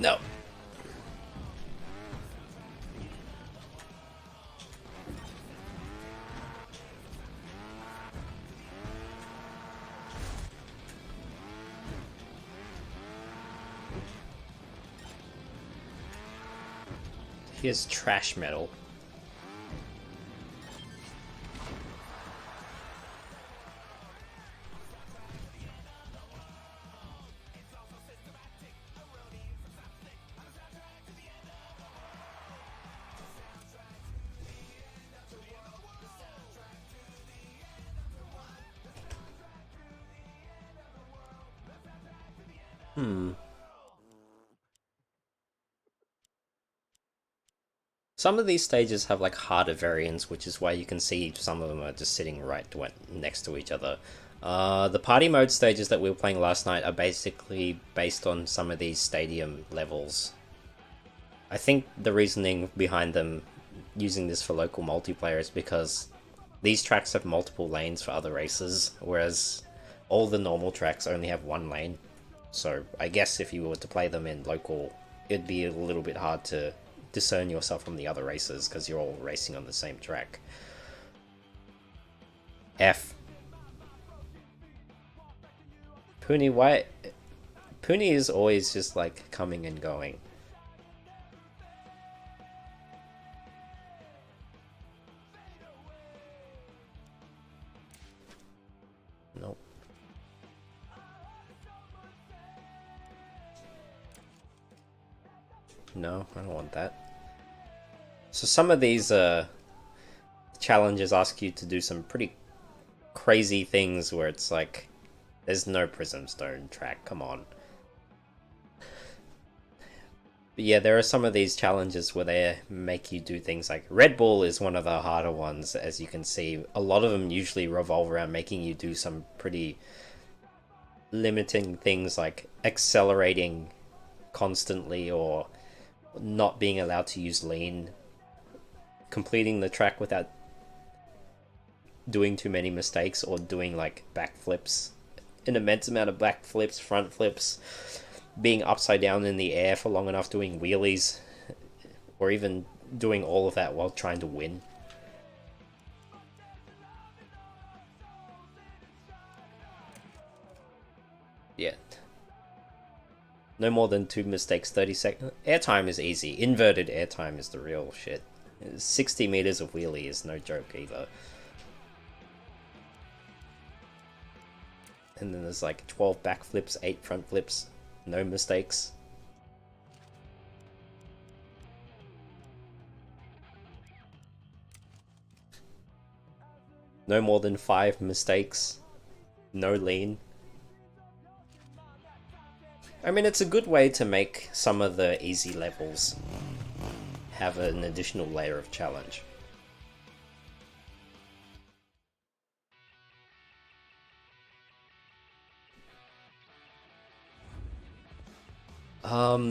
No. Here's trash metal. Some of these stages have like harder variants, which is why you can see some of them are just sitting right next to each other. The party mode stages that we were playing last night are basically based on some of these stadium levels. I think the reasoning behind them using this for local multiplayer is because these tracks have multiple lanes for other races, whereas all the normal tracks only have one lane. So I guess if you were to play them in local, it'd be a little bit hard to discern yourself from the other races because you're all racing on the same track. F. Puni, why? Puni is always just like coming and going. Nope. No, I don't want that. So some of these challenges ask you to do some pretty crazy things where it's like, there's no Prism Stone track, come on. But yeah, there are some of these challenges where they make you do things like Red Bull is one of the harder ones, as you can see. A lot of them usually revolve around making you do some pretty limiting things like accelerating constantly or not being allowed to use lean, completing the track without doing too many mistakes, or doing like backflips, an immense amount of backflips, front flips, being upside down in the air for long enough, doing wheelies, or even doing all of that while trying to win. Yeah. No more than 2 mistakes, 30 seconds. Airtime is easy. Inverted airtime is the real shit. 60 meters of wheelie is no joke either. And then there's like 12 backflips, 8 front flips, no mistakes. No more than 5 mistakes, no lean. I mean, it's a good way to make some of the easy levels have an additional layer of challenge.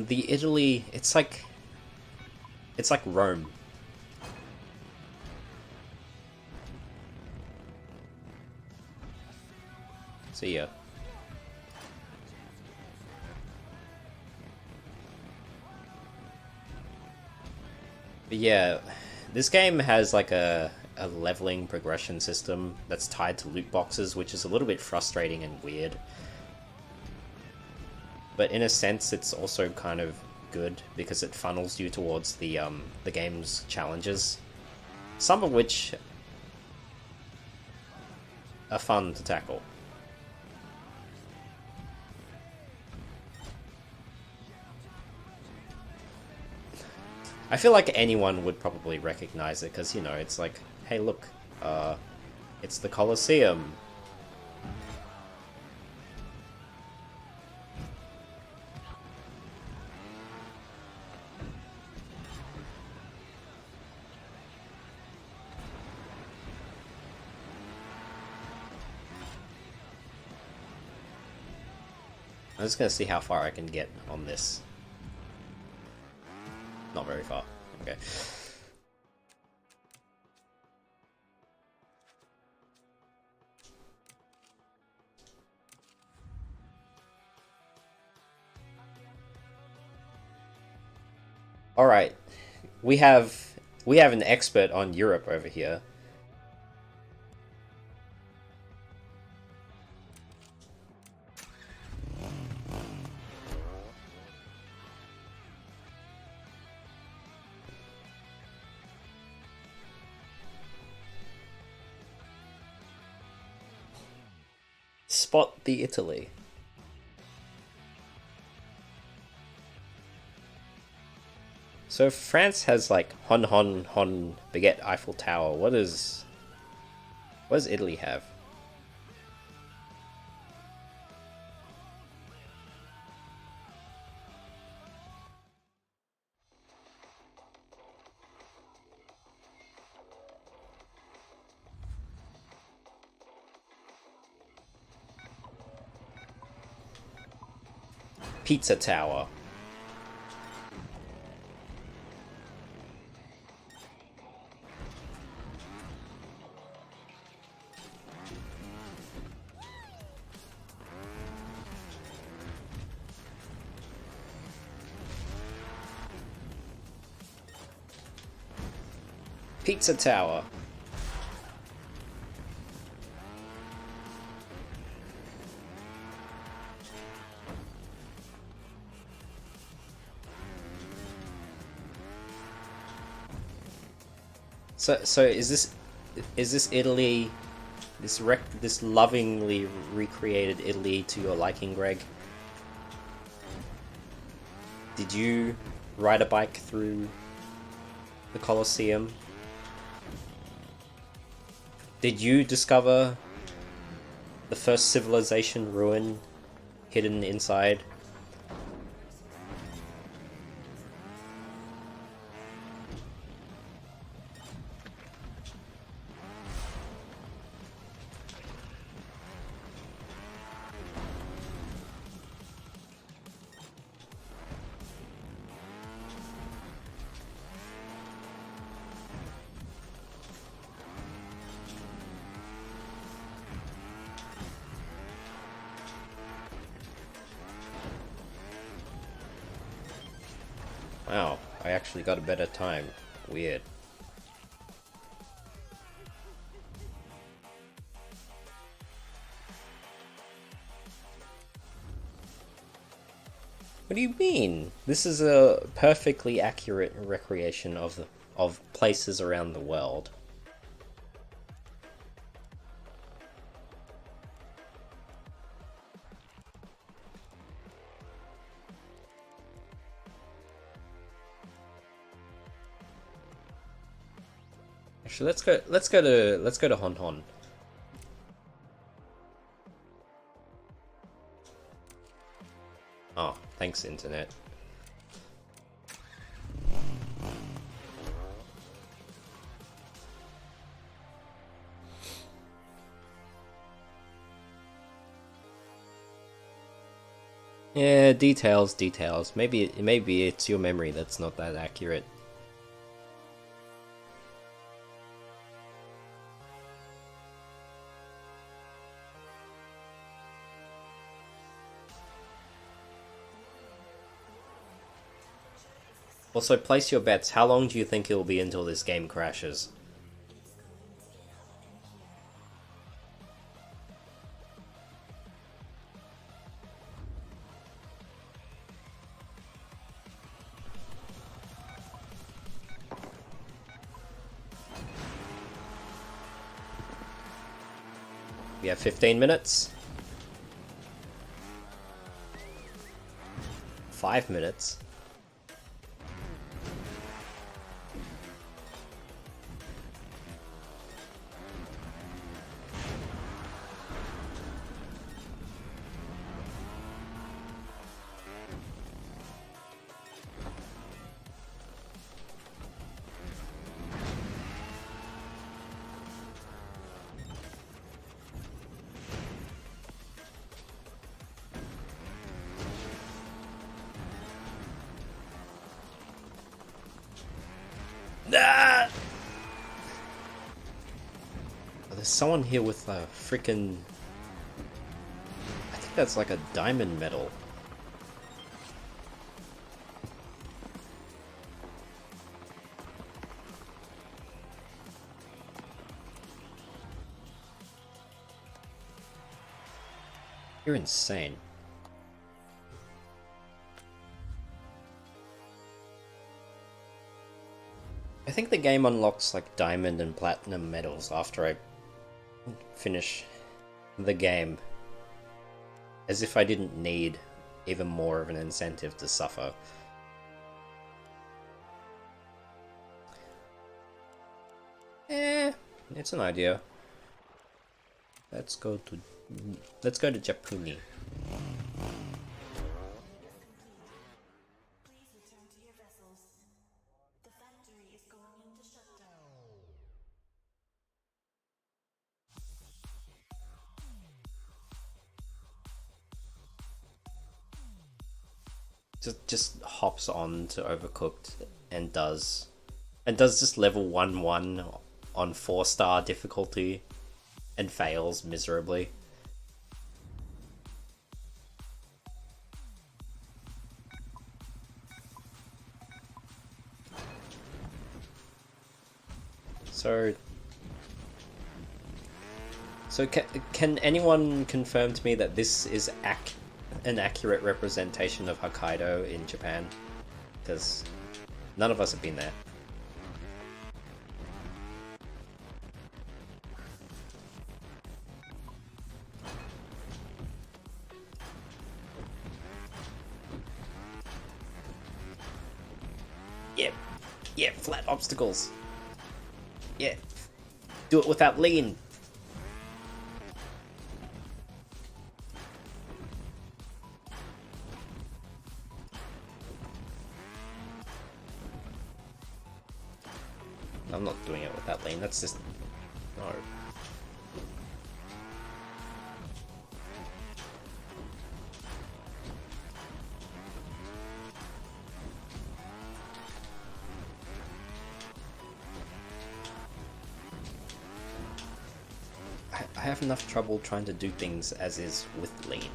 The Italy, it's like Rome. So yeah. But yeah, this game has like a leveling progression system that's tied to loot boxes, which is a little bit frustrating and weird. But in a sense, it's also kind of good because it funnels you towards the game's challenges, some of which are fun to tackle. I feel like anyone would probably recognize it because, you know, it's like, hey, look, it's the Colosseum. I'm just gonna see how far I can get on this. Not very far. Okay. All right. We have an expert on Europe over here. Spot the Italy. So France has like Hon Hon Hon Baguette Eiffel Tower. What does Italy have? Pizza Tower. Pizza Tower. So is this Italy, this lovingly recreated Italy to your liking, Greg? Did you ride a bike through the Colosseum? Did you discover the first civilization ruin hidden inside? Wow, I actually got a better time. Weird. What do you mean? This is a perfectly accurate recreation of places around the world. Actually, let's go to Hon Hon. Oh, thanks, internet. Yeah, details. Maybe it's your memory that's not that accurate. Also, place your bets. How long do you think it will be until this game crashes? We have 15 minutes. 5 minutes. Ah! Oh, there's someone here with a freaking. I think that's like a diamond medal. You're insane. I think the game unlocks like diamond and platinum medals after I finish the game. As if I didn't need even more of an incentive to suffer. It's an idea. Let's go to Japuni. Just hops on to Overcooked and does just level 1-1 on 4-star difficulty and fails miserably. So can anyone confirm to me that this is an accurate representation of Hokkaido in Japan? Because none of us have been there. Yeah, flat obstacles. Yeah, do it without lean. I'm not doing it without lean, that's just... no. I have enough trouble trying to do things as is with lean.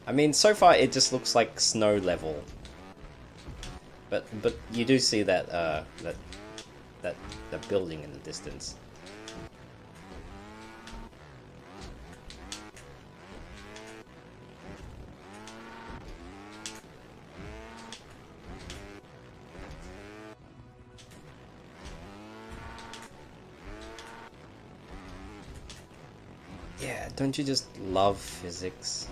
I mean, so far it just looks like snow level. But you do see that that building in the distance. Yeah, don't you just love physics?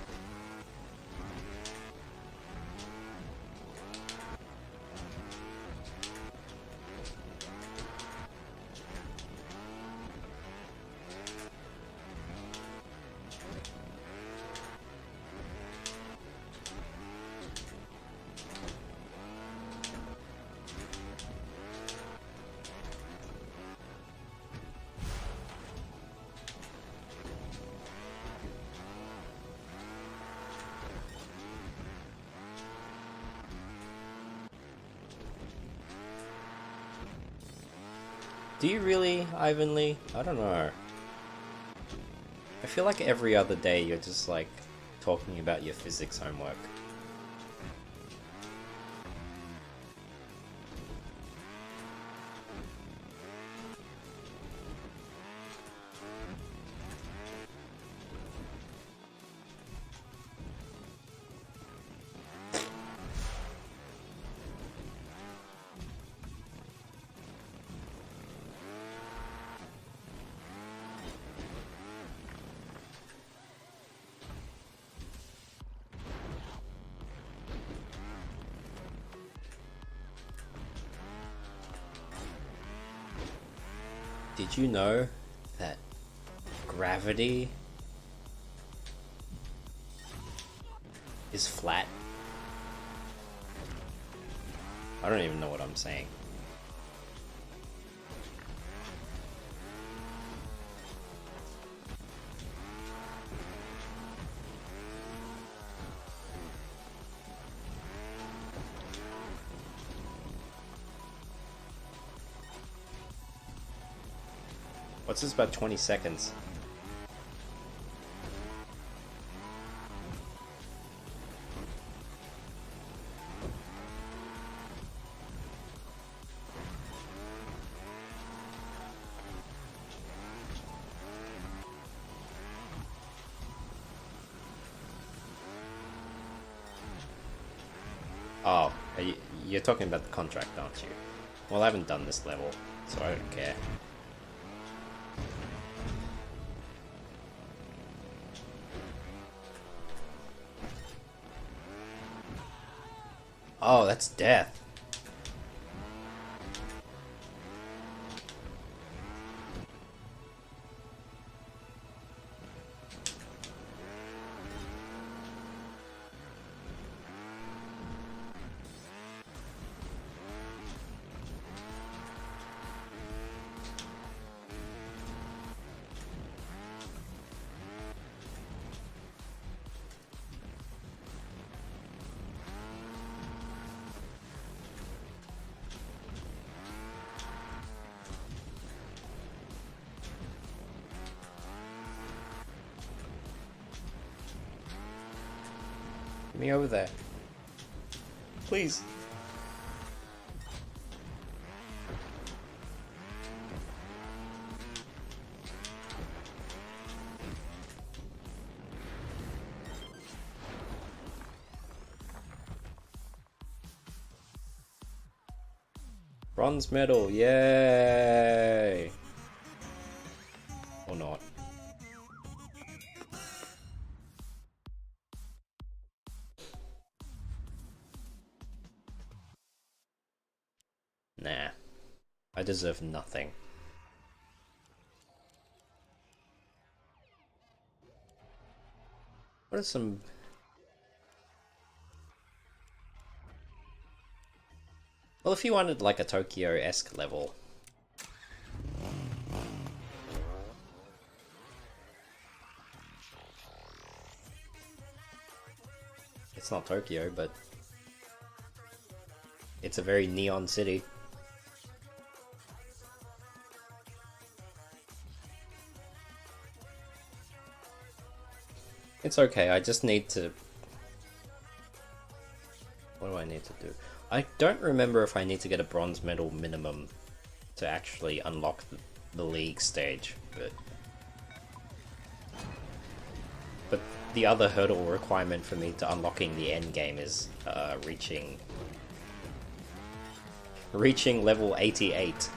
Do you really, Ivan Lee? I don't know. I feel like every other day you're just like talking about your physics homework. Did you know that gravity is flat? I don't even know what I'm saying. What's this about 20 seconds? Oh, you're talking about the contract, aren't you? Well, I haven't done this level, so I don't care. Oh, that's death. Get me over there. Please. Bronze medal, yay! Or not. Nah. I deserve nothing. What are some... Well, if you wanted like a Tokyo-esque level... It's not Tokyo, but... It's a very neon city. It's okay, I just need to I need to do? I don't remember if I need to get a bronze medal minimum to actually unlock the league stage, but the other hurdle requirement for me to unlocking the end game is reaching level 88.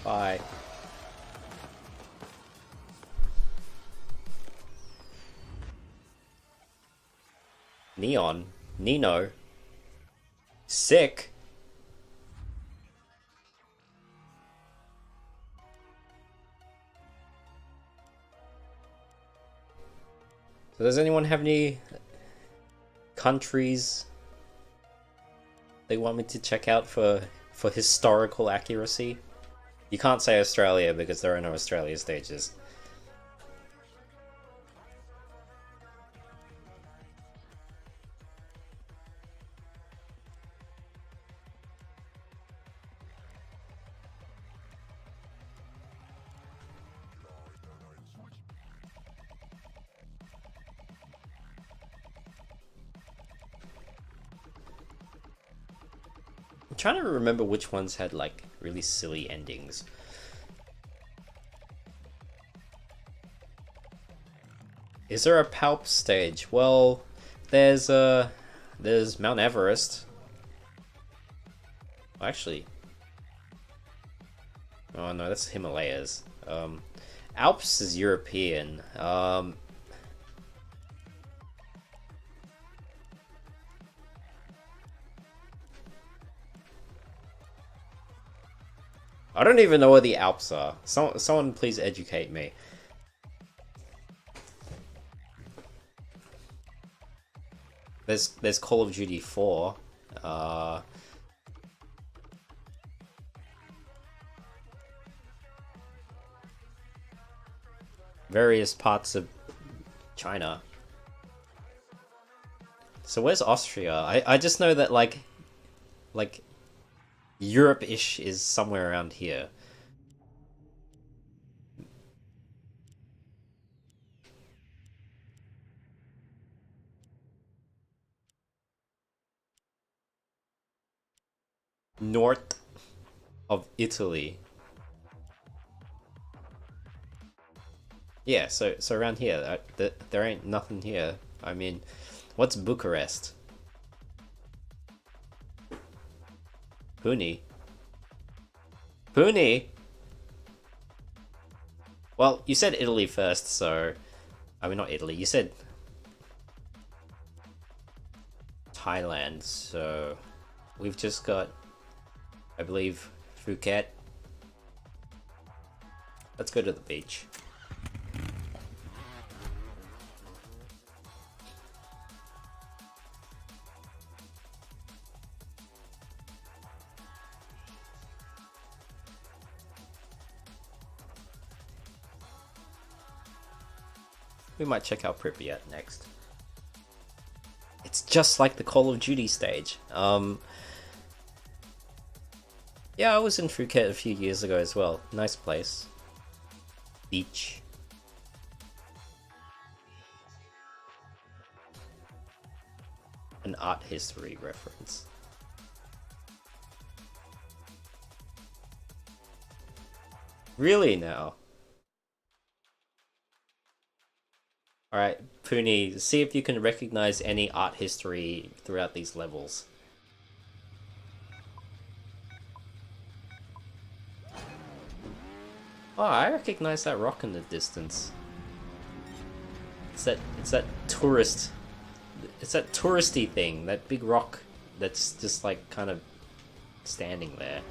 Bye. Neon? Nino? Sick? So does anyone have any countries they want me to check out for historical accuracy? You can't say Australia because there are no Australia stages. I'm trying to remember which ones had like really silly endings. Is there a Palp stage? Well, there's Mount Everest. Actually, oh no, that's Himalayas. Alps is European. I don't even know where the Alps are. Someone please educate me. There's Call of Duty 4. Various parts of China. So where's Austria? I just know that like Europe-ish is somewhere around here. North of Italy. Yeah, so around here. There ain't nothing here. I mean, what's Bucharest? Puni? Puni? Well, you said Italy first, so... I mean, not Italy. You said Thailand, so... We've just got, I believe, Phuket. Let's go to the beach. We might check out Pripyat next. It's just like the Call of Duty stage. Yeah, I was in Phuket a few years ago as well. Nice place. Beach. An art history reference. Really now? Alright, Puni, see if you can recognize any art history throughout these levels. Oh, I recognize that rock in the distance. It's that tourist. It's that touristy thing. That big rock that's just like kind of standing there.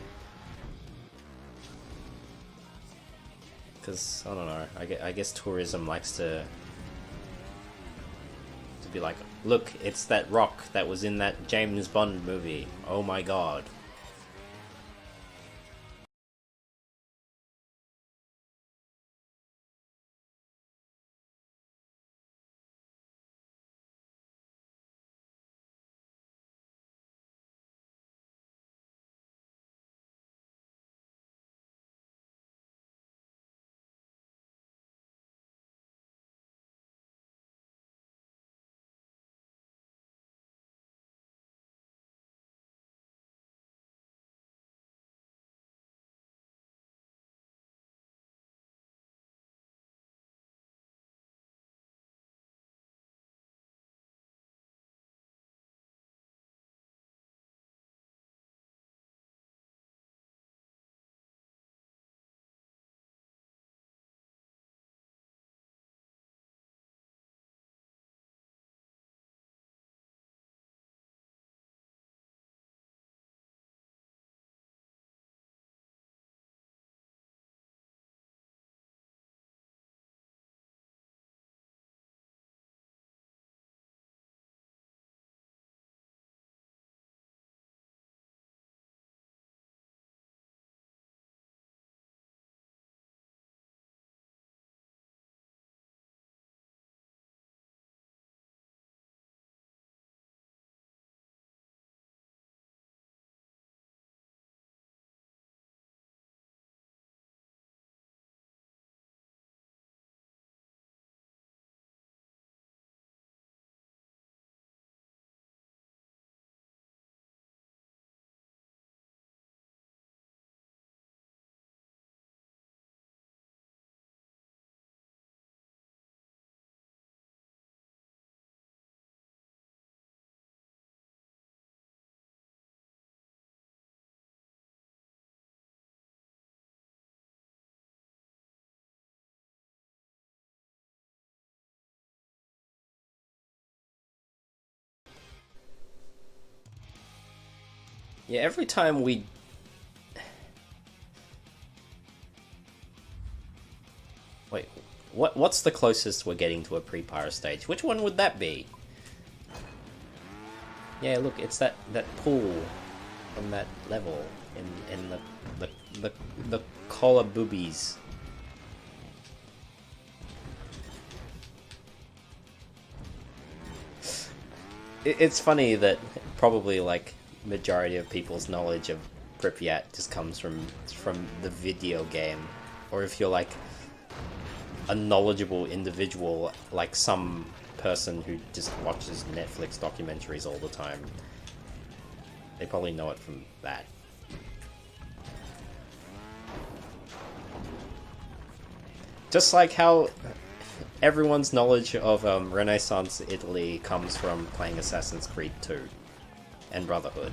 Because I don't know. I guess tourism likes to be like, look, it's that rock that was in that James Bond movie. Oh my god. Yeah, every time we. Wait, what's the closest we're getting to a pre-pyro stage? Which one would that be? Yeah, look, it's that pool from that level in the the the collar boobies. It's funny that probably like majority of people's knowledge of Pripyat just comes from the video game, or if you're like a knowledgeable individual, like some person who just watches Netflix documentaries all the time, they probably know it from that. Just like how everyone's knowledge of Renaissance Italy comes from playing Assassin's Creed 2 and Brotherhood.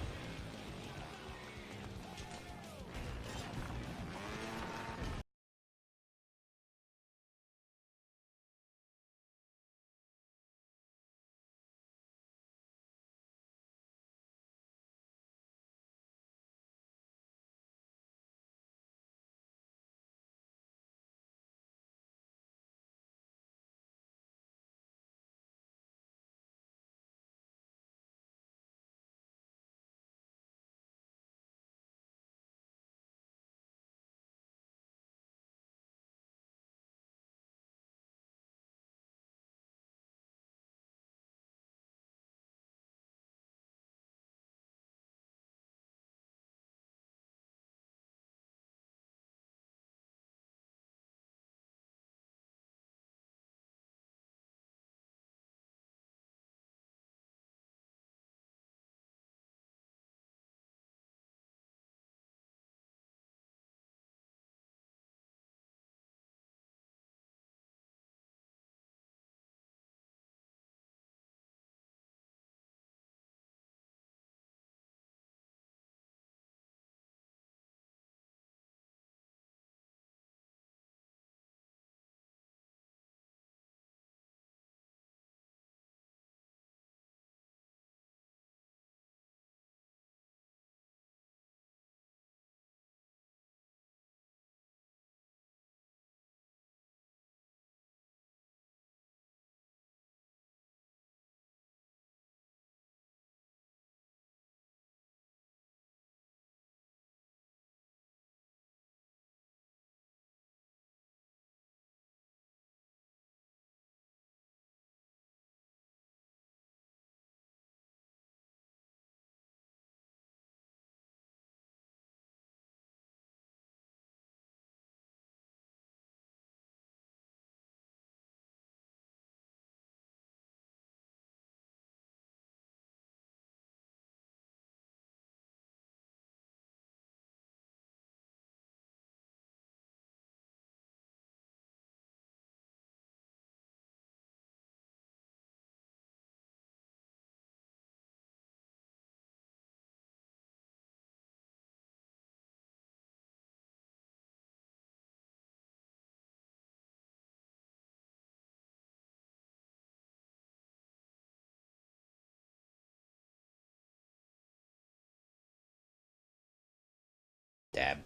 Dab.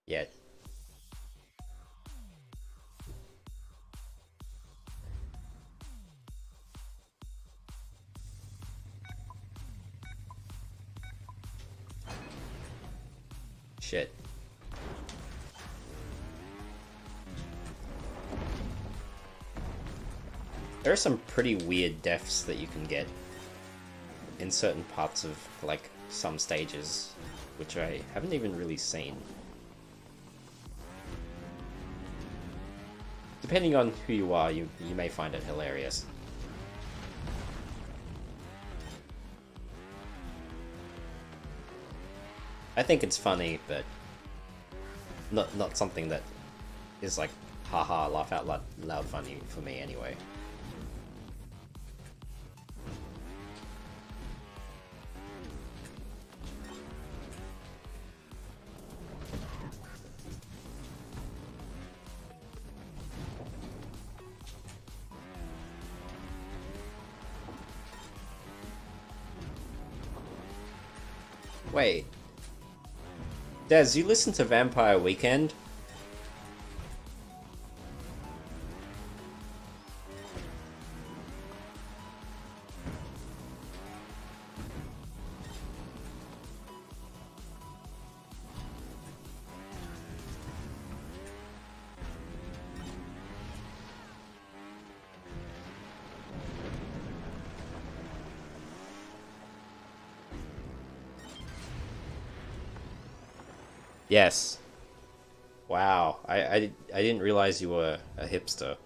Yeah. Shit. There are some pretty weird deaths that you can get in certain parts of, like, some stages, which I haven't even really seen. Depending on who you are, you may find it hilarious. I think it's funny, but not something that is like, haha, laugh out loud funny for me anyway. Wait. Des, you listen to Vampire Weekend? Yes. Wow. I didn't realize you were a hipster.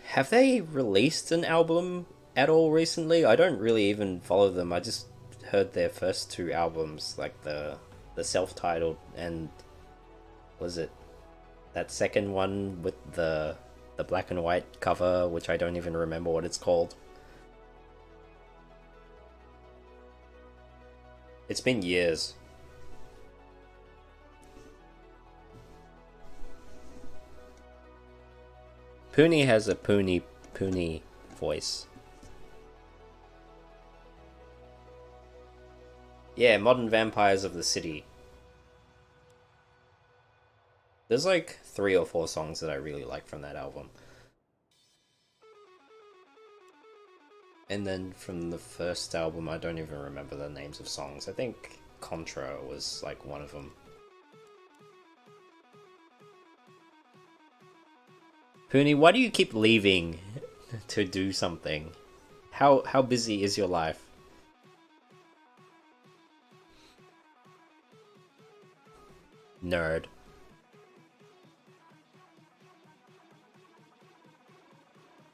Have they released an album at all recently? I don't really even follow them. I just heard their first two albums, like the self-titled and was it that second one with the black and white cover, which I don't even remember what it's called. It's been years. Puni has a Puni voice. Yeah, Modern Vampires of the City. There's like 3 or 4 songs that I really like from that album. And then from the first album, I don't even remember the names of songs. I think Contra was like one of them. Puni, why do you keep leaving to do something? How busy is your life? Nerd.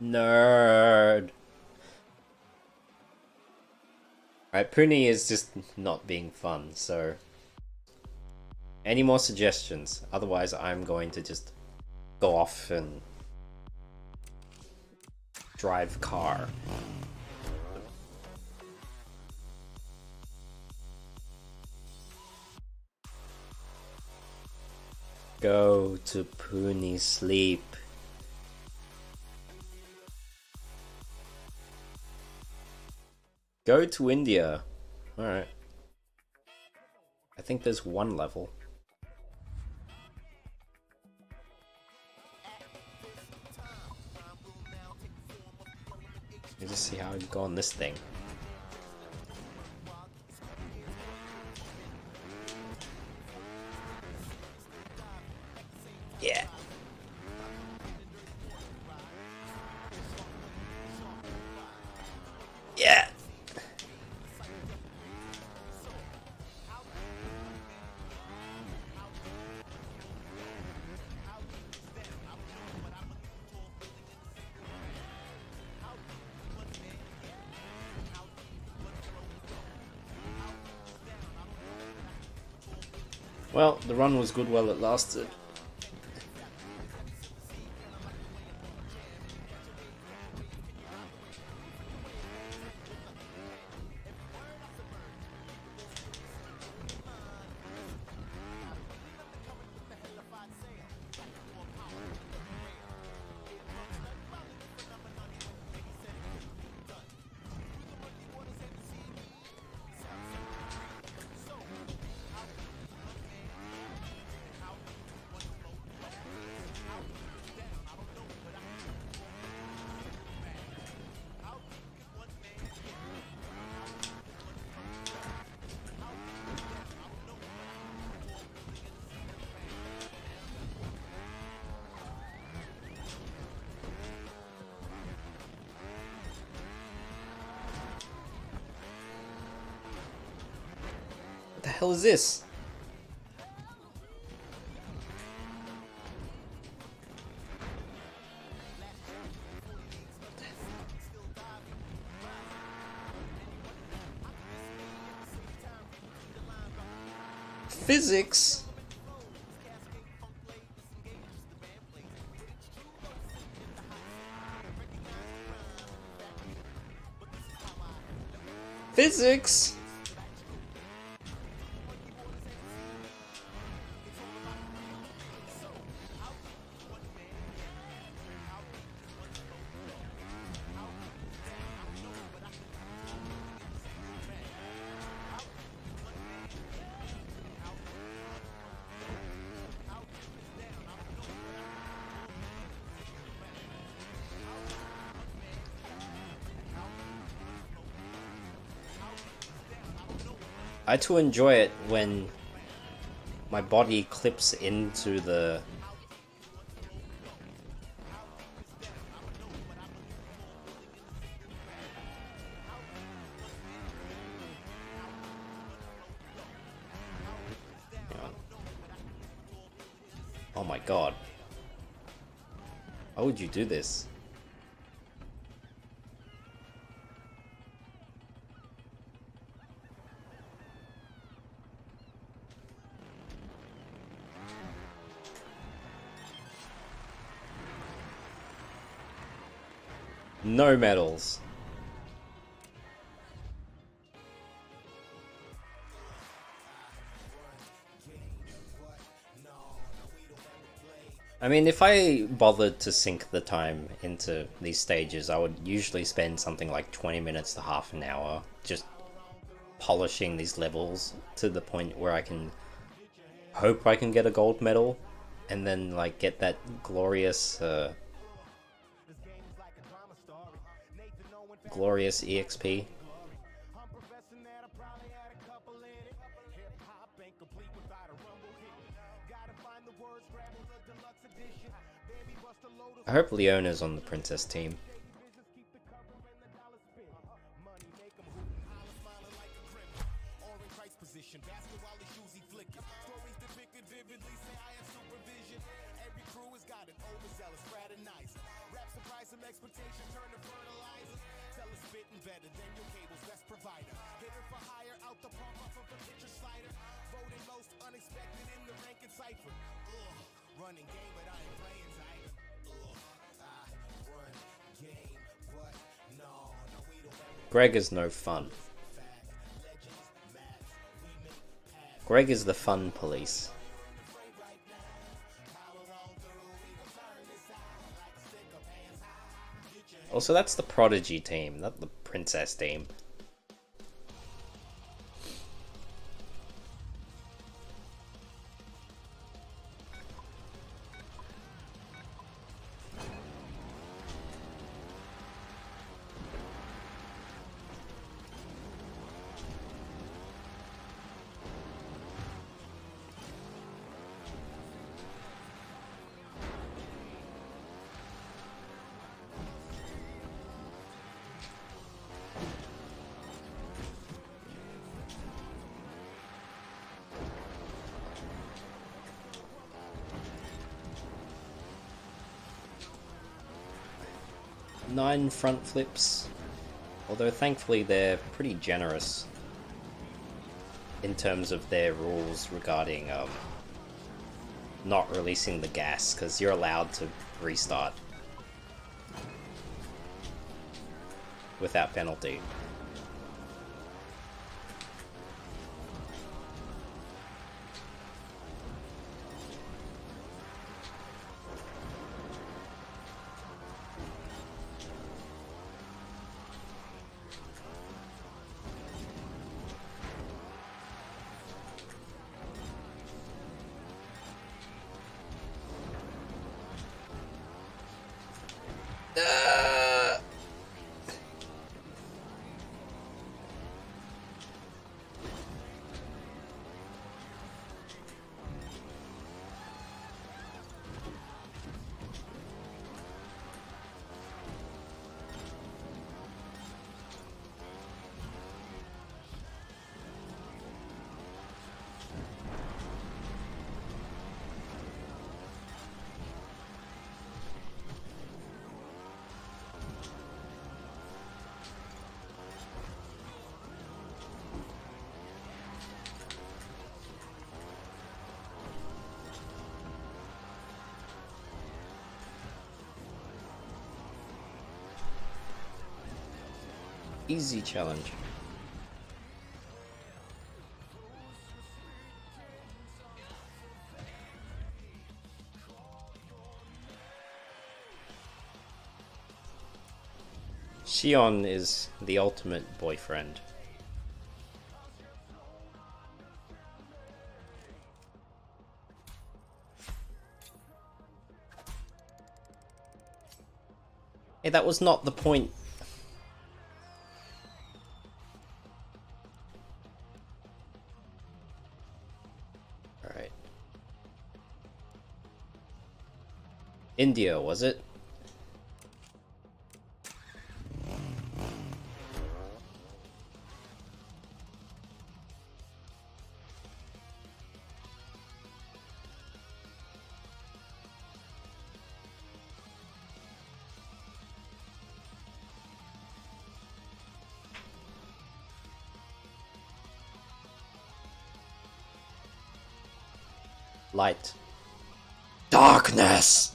Nerd. Alright, Puni is just not being fun, so... Any more suggestions? Otherwise, I'm going to just go off and drive car. Go to Puni sleep. Go to India. Alright. I think there's one level. Let me just see how you go on this thing. Yeah. Yeah. Well, the run was good while it lasted. What the hell is this? Physics? Physics? I too enjoy it when my body clips into the... Oh my god. Why would you do this? No medals. I mean, if I bothered to sink the time into these stages, I would usually spend something like 20 minutes to half an hour just polishing these levels to the point where I can hope I can get a gold medal and then like get that glorious glorious EXP. I hope Leona's on the princess team. Greg is no fun. Greg is the fun police. Also, that's the Prodigy team, not the Princess team. Nine front flips, although thankfully they're pretty generous in terms of their rules regarding not releasing the gas, because you're allowed to restart without penalty. Easy challenge. Shion is the ultimate boyfriend. Hey, that was not the point. Alright. India, was it? Light. Darkness!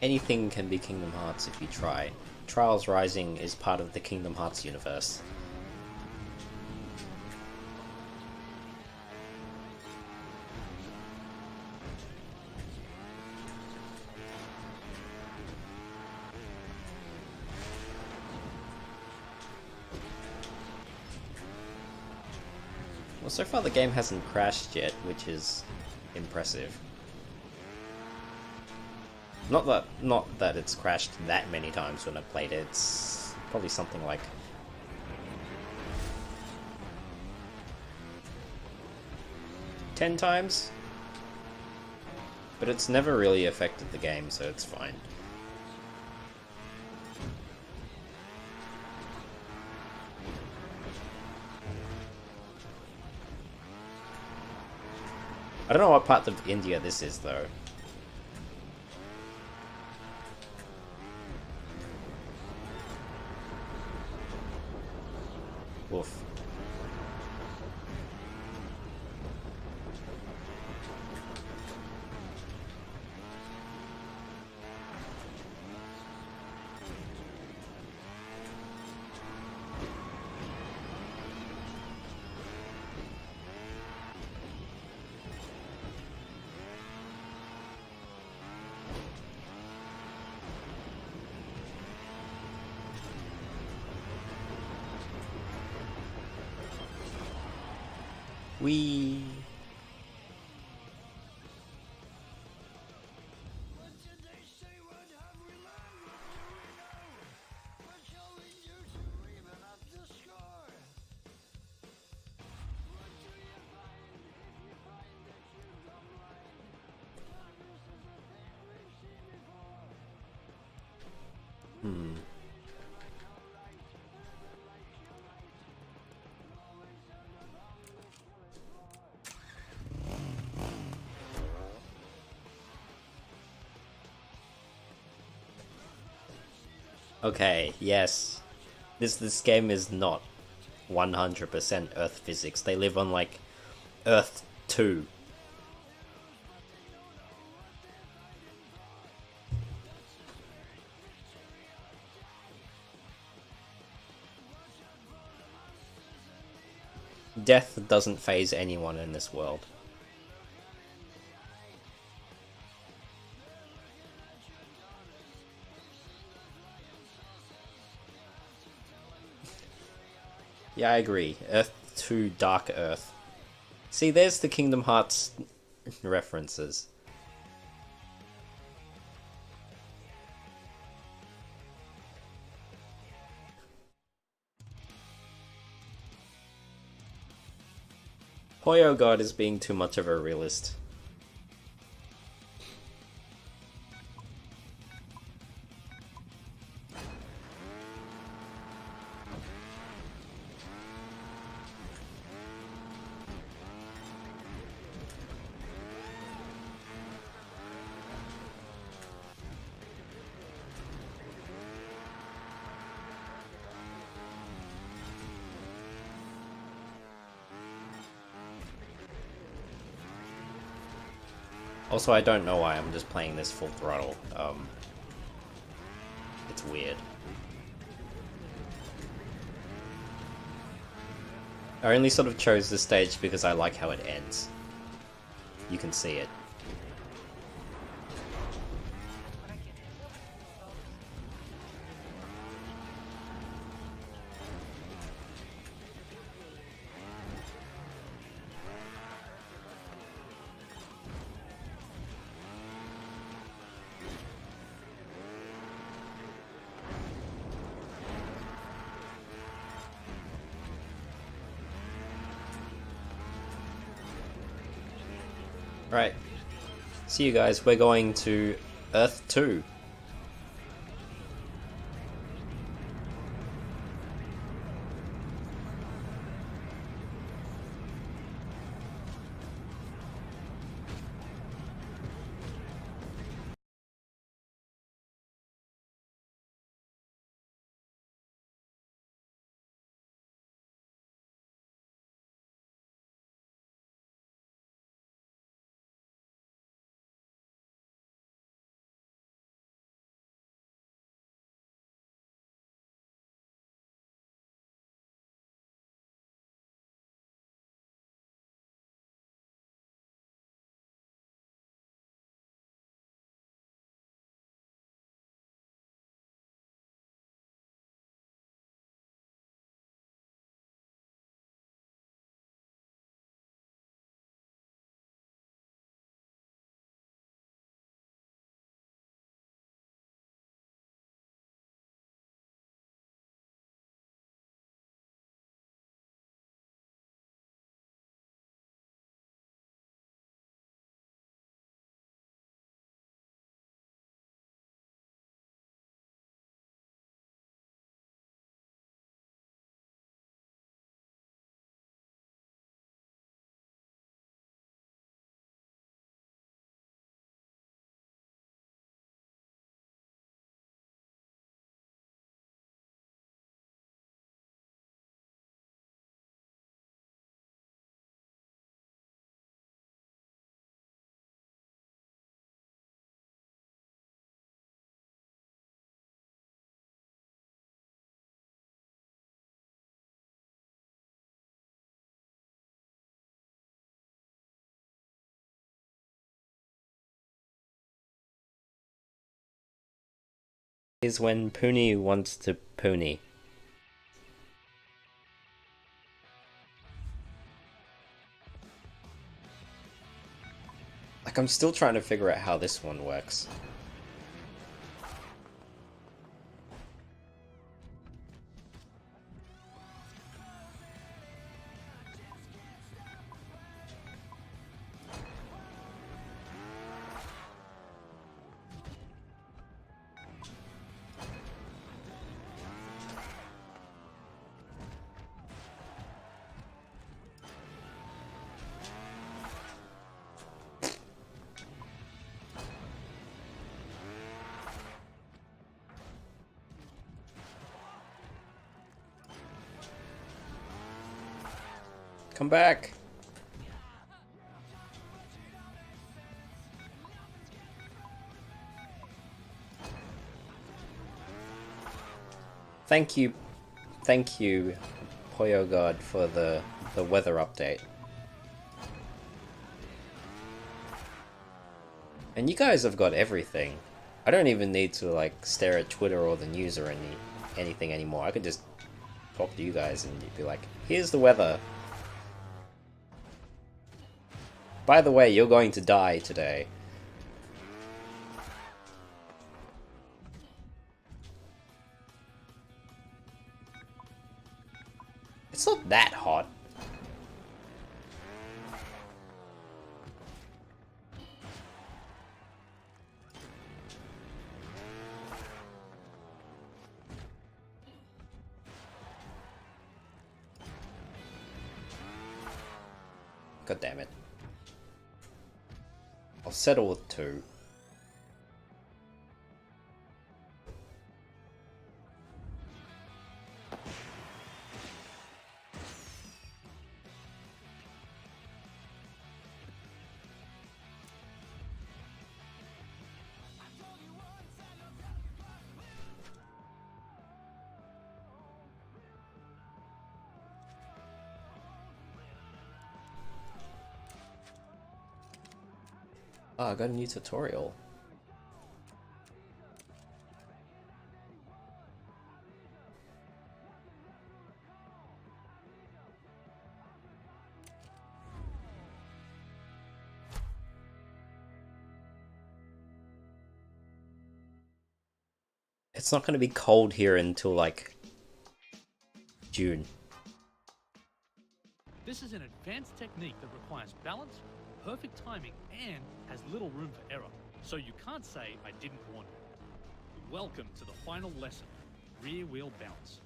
Anything can be Kingdom Hearts if you try. Trials Rising is part of the Kingdom Hearts universe. Well, so far the game hasn't crashed yet, which is impressive. Not that it's crashed that many times when I played it. It's probably something like 10 times. But it's never really affected the game, so it's fine. I don't know what part of India this is, though. Woof. We. Okay, yes. This game is not 100% Earth physics. They live on, like, Earth 2. Death doesn't faze anyone in this world. Yeah, I agree. Earth 2, Dark Earth. See, there's the Kingdom Hearts references. Hoyo God is being too much of a realist. Also, I don't know why I'm just playing this full throttle. It's weird. I only sort of chose this stage because I like how it ends. You can see it. Right. See you guys. We're going to Earth 2. Is when Puni wants to Puni. Like, I'm still trying to figure out how this one works. Come back! Thank you, Poyo God, for the weather update. And you guys have got everything. I don't even need to like stare at Twitter or the news or anything anymore. I could just talk to you guys and you'd be like, here's the weather. By the way, you're going to die today. It's not that hot. God damn it. I'll settle with 2. Oh, I got a new tutorial. It's not going to be cold here until like June. This is an advanced technique that requires balance, perfect timing, and has little room for error. So you can't say I didn't warn you. Welcome to the final lesson, rear wheel bounce.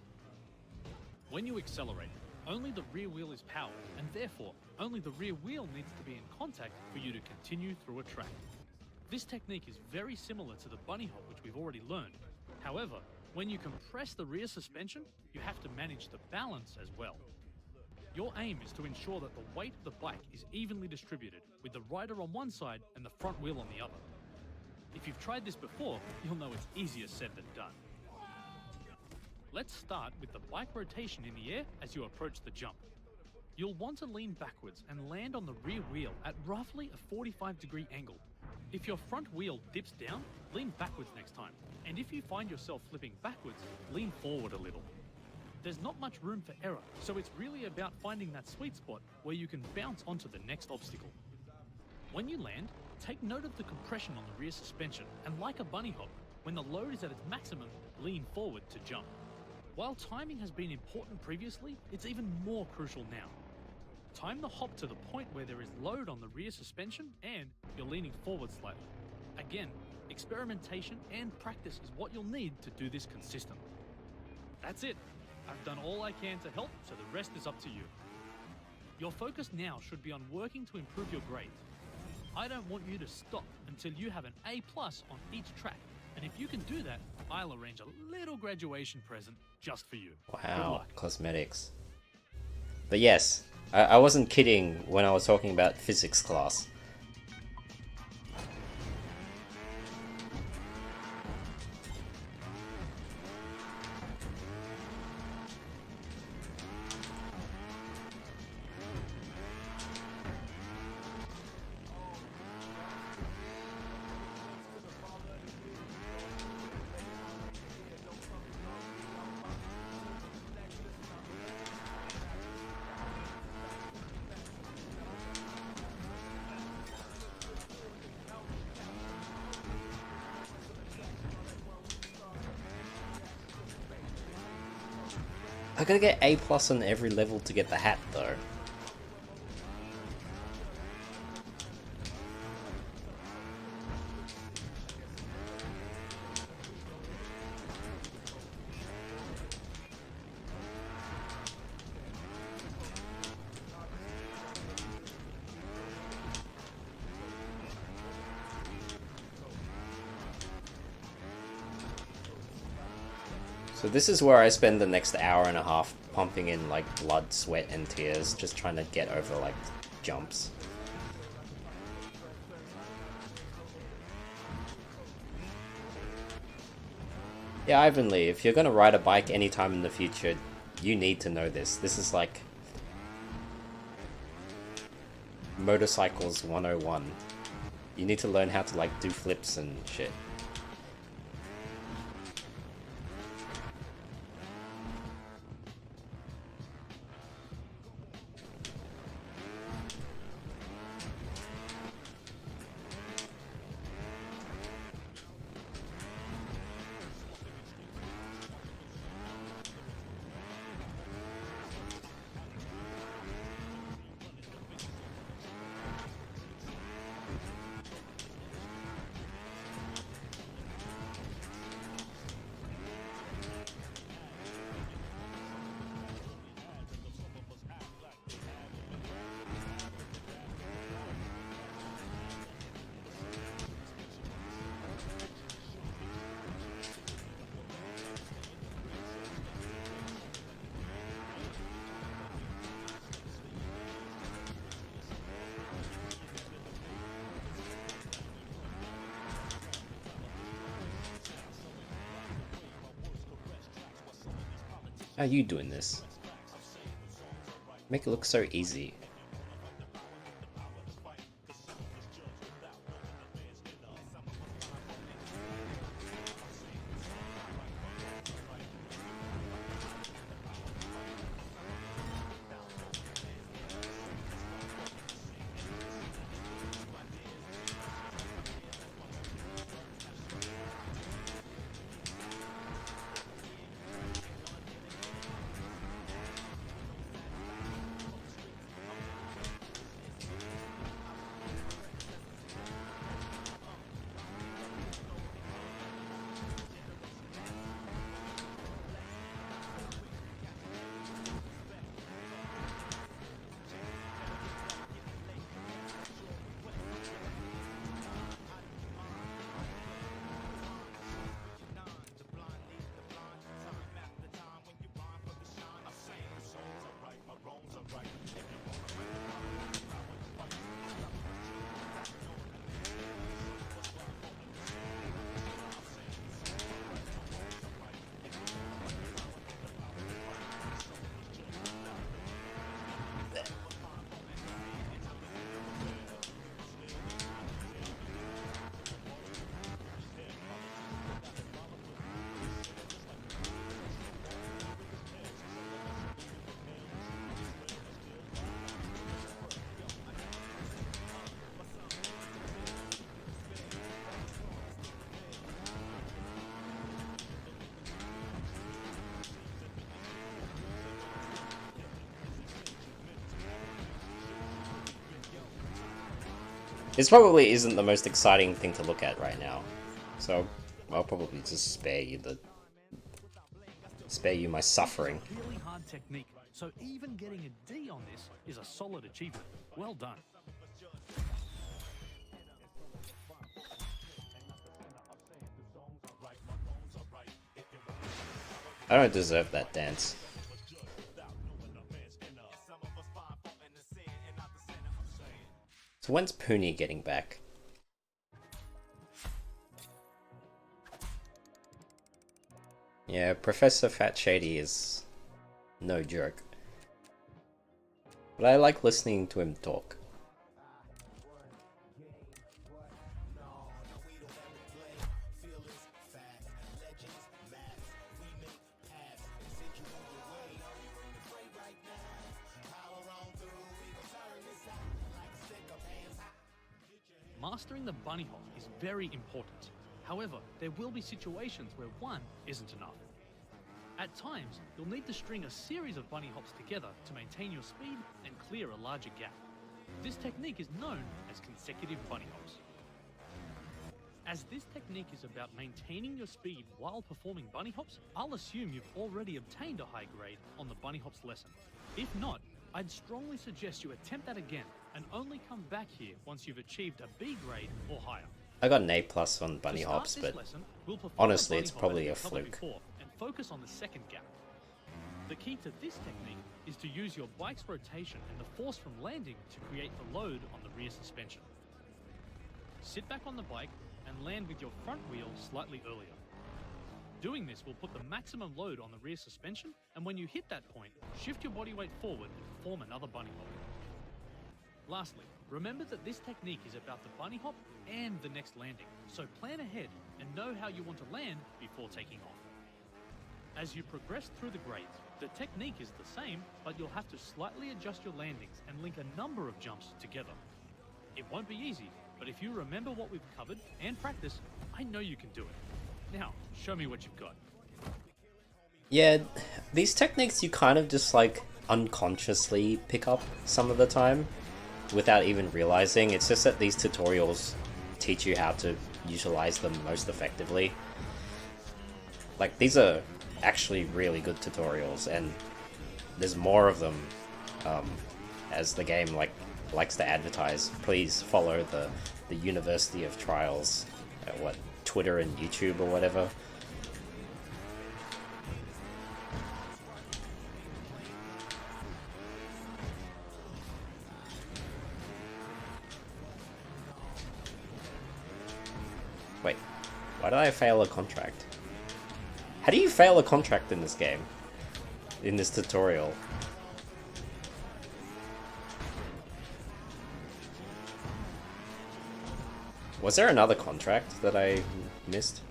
When you accelerate, only the rear wheel is powered, and therefore, only the rear wheel needs to be in contact for you to continue through a track. This technique is very similar to the bunny hop, which we've already learned. However, when you compress the rear suspension, you have to manage the balance as well. Your aim is to ensure that the weight of the bike is evenly distributed, with the rider on one side and the front wheel on the other. If you've tried this before, you'll know it's easier said than done. Let's start with the bike rotation in the air as you approach the jump. You'll want to lean backwards and land on the rear wheel at roughly a 45-degree angle. If your front wheel dips down, lean backwards next time. And if you find yourself flipping backwards, lean forward a little. There's not much room for error, so it's really about finding that sweet spot where you can bounce onto the next obstacle. When you land, take note of the compression on the rear suspension, and like a bunny hop, when the load is at its maximum, lean forward to jump. While timing has been important previously, it's even more crucial now. Time the hop to the point where there is load on the rear suspension and you're leaning forward slightly. Again, experimentation and practice is what you'll need to do this consistently. That's it. I've done all I can to help, so the rest is up to you. Your focus now should be on working to improve your grades. I don't want you to stop until you have an A+ on each track, and if you can do that, I'll arrange a little graduation present just for you. Wow, cosmetics. But yes, I wasn't kidding when I was talking about physics class. I gotta get A+ on every level to get the hat, though. So this is where I spend the next hour and a half pumping in like blood, sweat, and tears, just trying to get over like jumps. Yeah, Ivan Lee, if you're gonna ride a bike anytime in the future, you need to know this. This is like Motorcycles 101. You need to learn how to like do flips and shit. How are you doing this? Make it look so easy. This probably isn't the most exciting thing to look at right now, so I'll probably just spare you my suffering. Really hard technique, so even getting a D on this is a solid achievement. Well done. I don't deserve that dance. So when's Poonie getting back? Yeah, Professor Fat Shady is no joke. But I like listening to him talk. Mastering the bunny hop is very important. However, there will be situations where one isn't enough. At times, you'll need to string a series of bunny hops together to maintain your speed and clear a larger gap. This technique is known as consecutive bunny hops. As this technique is about maintaining your speed while performing bunny hops, I'll assume you've already obtained a high grade on the bunny hops lesson. If not, I'd strongly suggest you attempt that again and only come back here once you've achieved a B grade or higher. I got an A+ on bunny hops, but honestly, it's probably a fluke. And focus on the second gap. The key to this technique is to use your bike's rotation and the force from landing to create the load on the rear suspension. Sit back on the bike and land with your front wheel slightly earlier. Doing this will put the maximum load on the rear suspension, and when you hit that point, shift your body weight forward and form another bunny hop. Lastly, remember that this technique is about the bunny hop and the next landing, so plan ahead and know how you want to land before taking off. As you progress through the grades, the technique is the same, but you'll have to slightly adjust your landings and link a number of jumps together. It won't be easy, but if you remember what we've covered and practice, I know you can do it. Now, show me what you've got. Yeah, these techniques you kind of just like unconsciously pick up some of the time without even realizing. It's just that these tutorials teach you how to utilize them most effectively. Like, these are actually really good tutorials, and there's more of them as the game likes to advertise. Please follow the University of Trials at Twitter and YouTube or whatever. Wait, why did I fail a contract? How do you fail a contract in this game? In this tutorial? Was there another contract that I missed?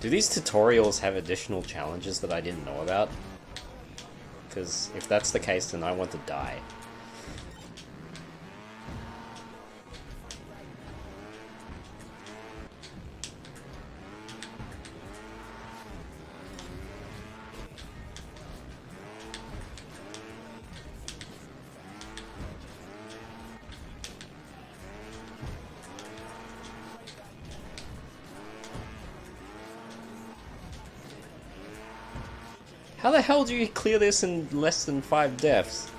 Do these tutorials have additional challenges that I didn't know about? Because if that's the case, then I want to die. How the hell do you clear this in less than 5 deaths?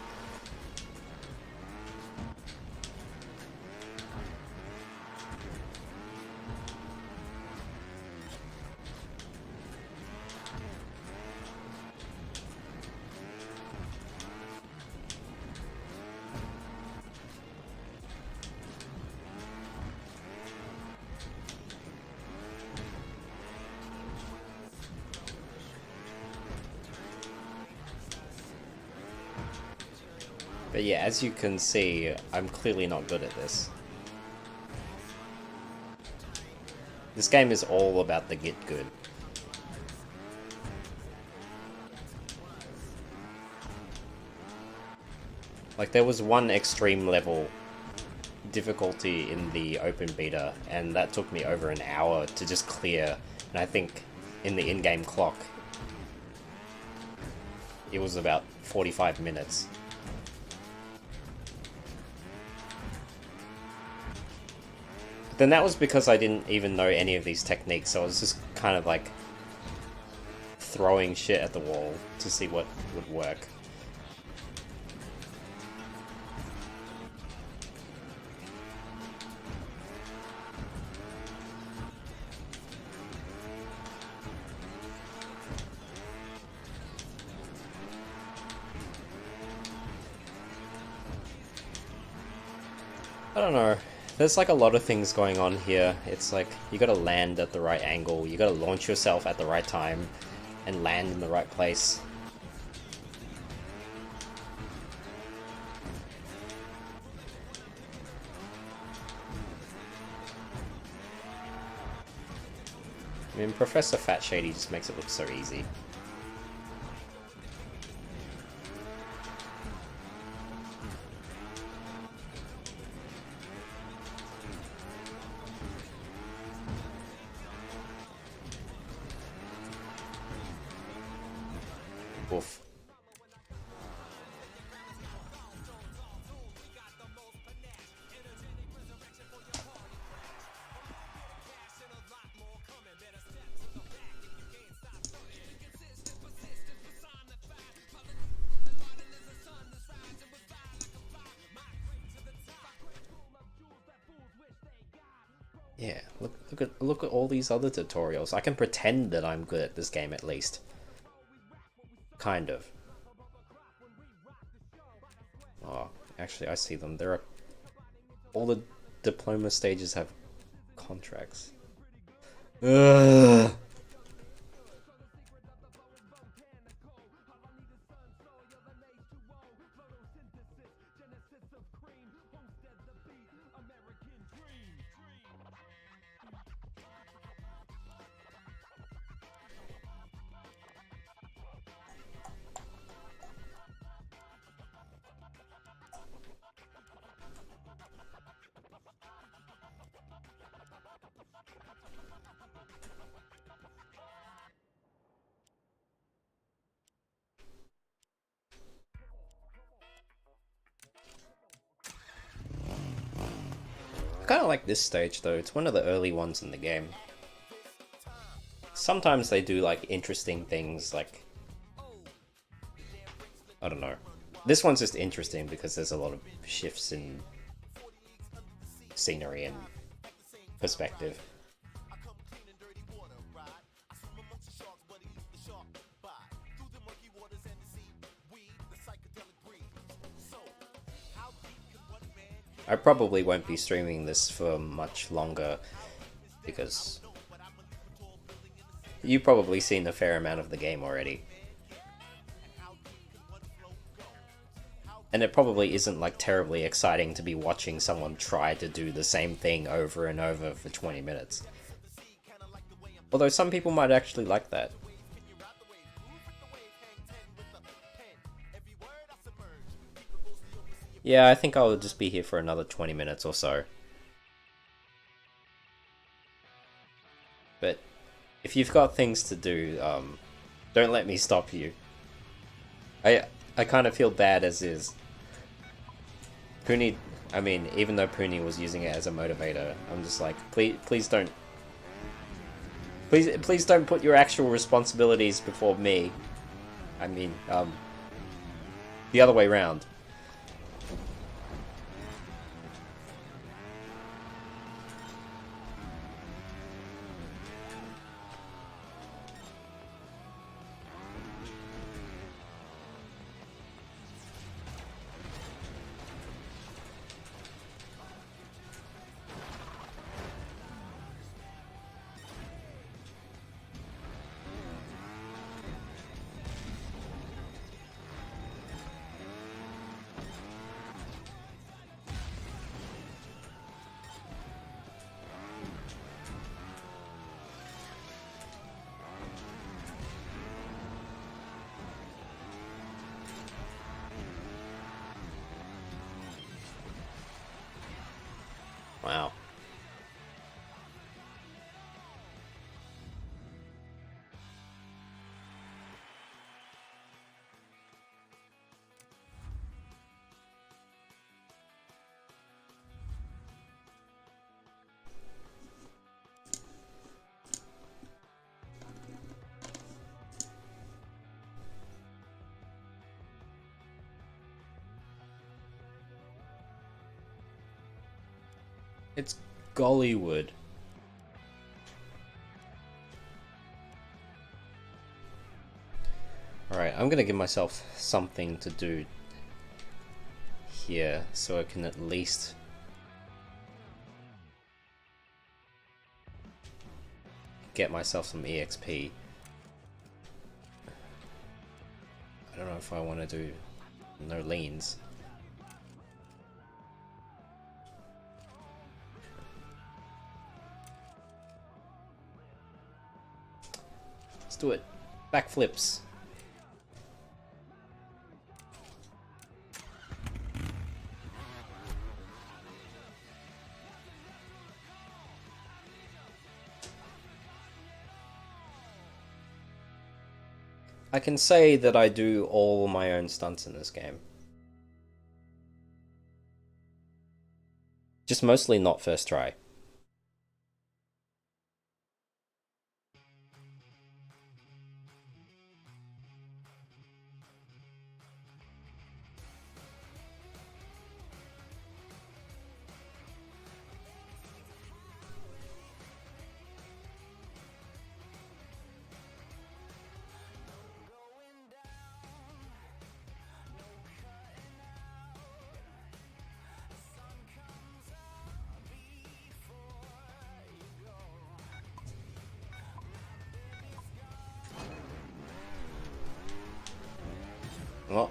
But yeah, as you can see, I'm clearly not good at this. This game is all about the get good. Like, there was one extreme level difficulty in the open beta, and that took me over an hour to just clear, and I think in the in-game clock it was about 45 minutes. Then that was because I didn't even know any of these techniques, so I was just kind of like throwing shit at the wall to see what would work. I don't know. There's like a lot of things going on here. It's like you gotta land at the right angle, you gotta launch yourself at the right time, and land in the right place. I mean, Professor Fat Shady just makes it look so easy. Oof. Yeah, look at all these other tutorials. I can pretend that I'm good at this game at least. Kind of. Oh, actually I see them. There are all the diploma stages have contracts. Ugh. I kind of like this stage though. It's one of the early ones in the game. Sometimes they do like interesting things, like I don't know. This one's just interesting because there's a lot of shifts in scenery and perspective. I probably won't be streaming this for much longer because you've probably seen a fair amount of the game already. And it probably isn't like terribly exciting to be watching someone try to do the same thing over and over for 20 minutes. Although some people might actually like that. Yeah, I think I'll just be here for another 20 minutes or so. But if you've got things to do, don't let me stop you. I kind of feel bad as is. Puni, I mean, even though Puni was using it as a motivator, I'm just like, please don't put your actual responsibilities before me. I mean, the other way round. It's Gollywood. Alright, I'm gonna give myself something to do here so I can at least get myself some EXP. I don't know if I want to do no leans. Let's do it. Backflips. I can say that I do all my own stunts in this game. Just mostly not first try. Oh.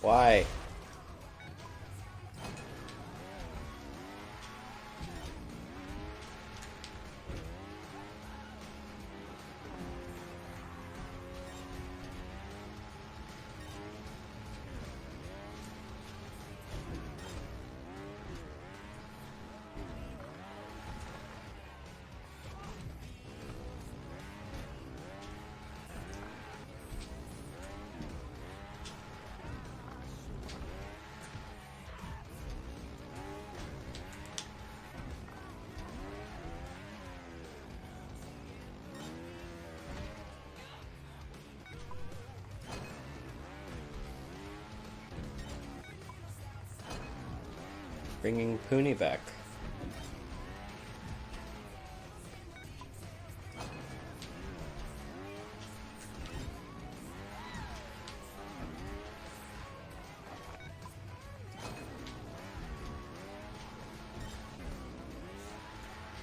Why? Bringing Puni back.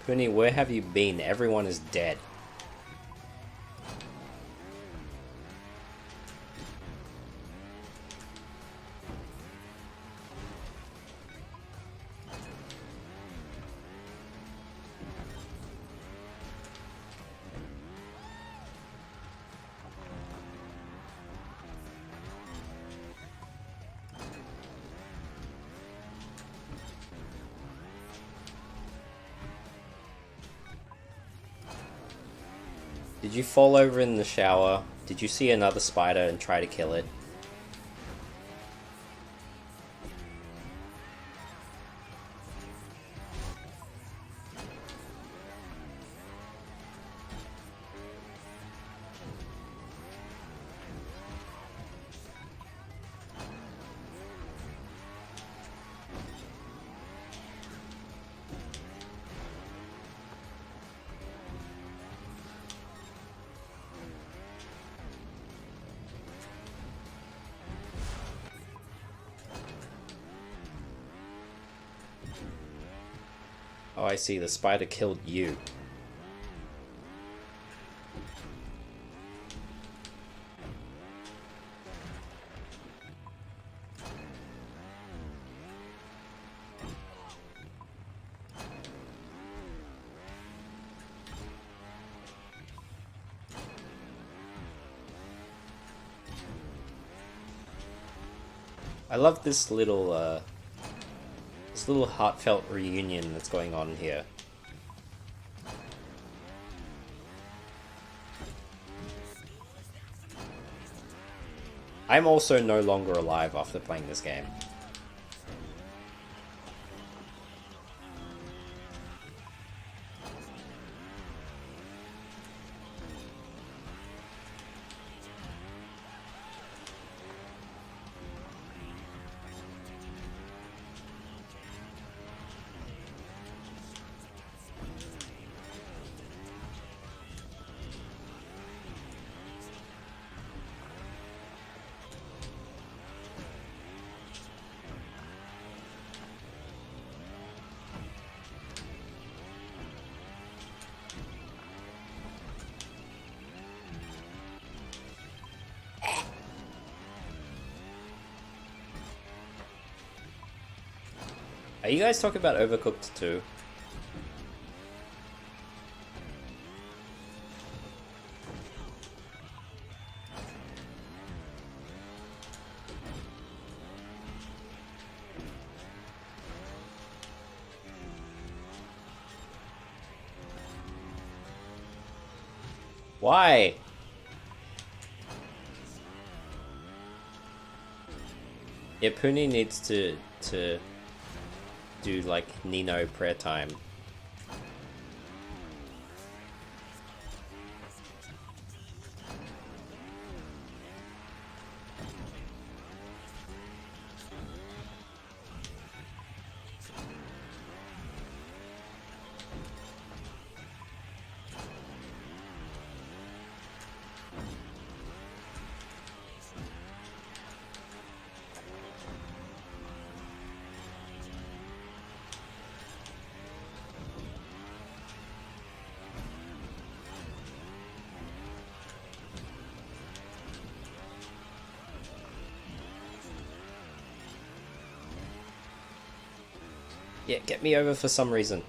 Puni, where have you been? Everyone is dead. Did you fall over in the shower? Did you see another spider and try to kill it? Oh, I see. The spider killed you. I love this little heartfelt reunion that's going on here. I'm also no longer alive after playing this game. Are you guys talking about Overcooked 2? Why? Yeah, Puni needs to do like Nino prayer time. Yeah, get me over for some reason.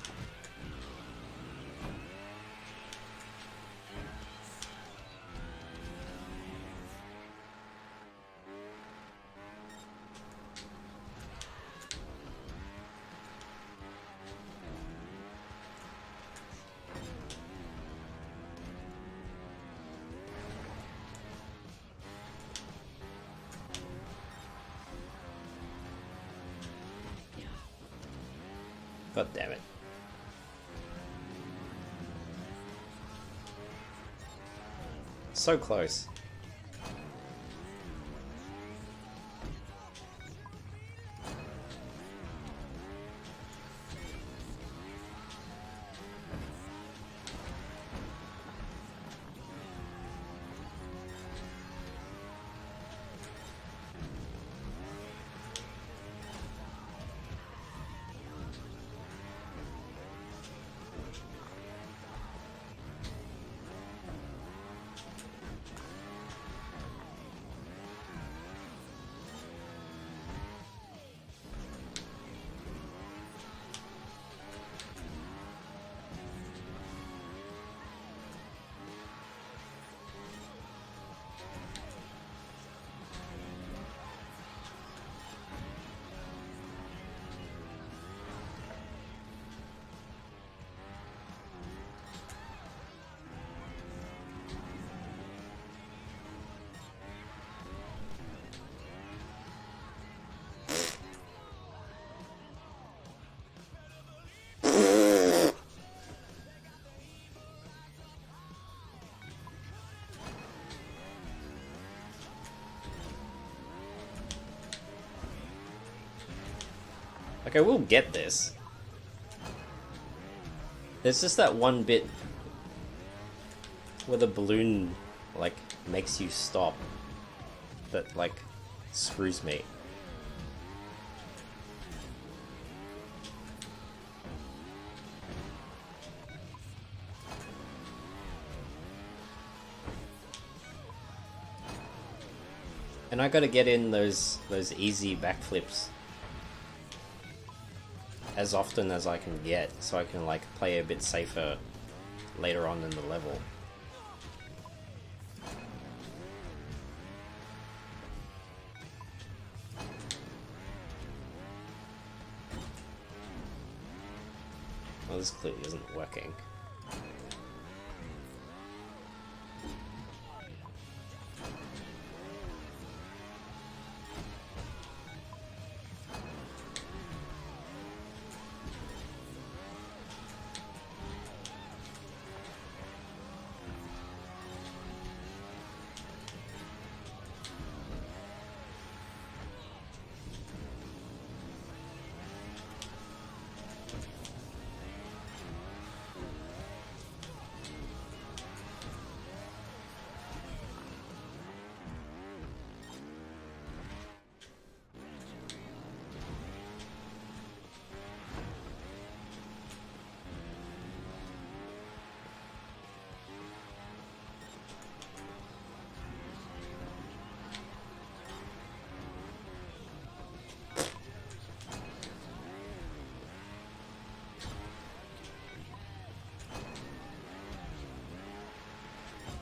God damn it. So close. Okay, we'll get this. There's just that one bit where the balloon, like, makes you stop. That, like, screws me. And I gotta get in those easy backflips as often as I can get, so I can like play a bit safer later on in the level. Well, this clearly isn't working.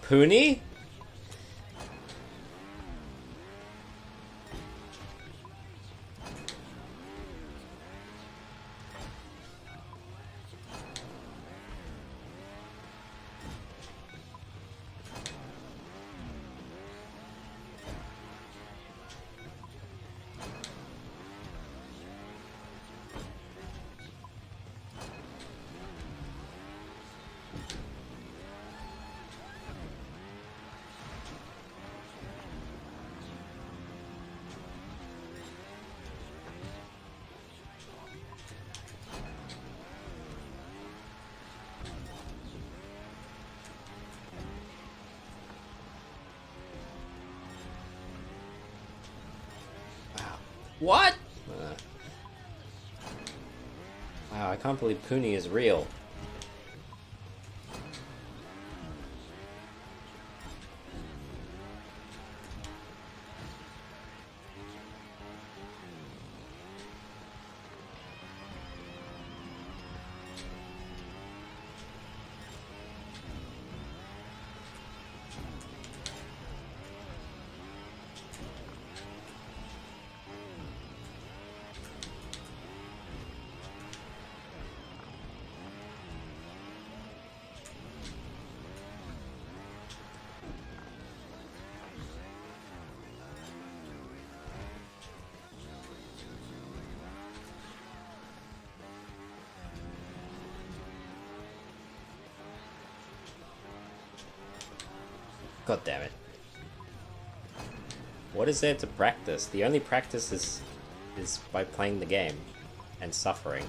Puni? What? Wow, I can't believe Puni is real. God damn it. What is there to practice? The only practice is by playing the game and suffering.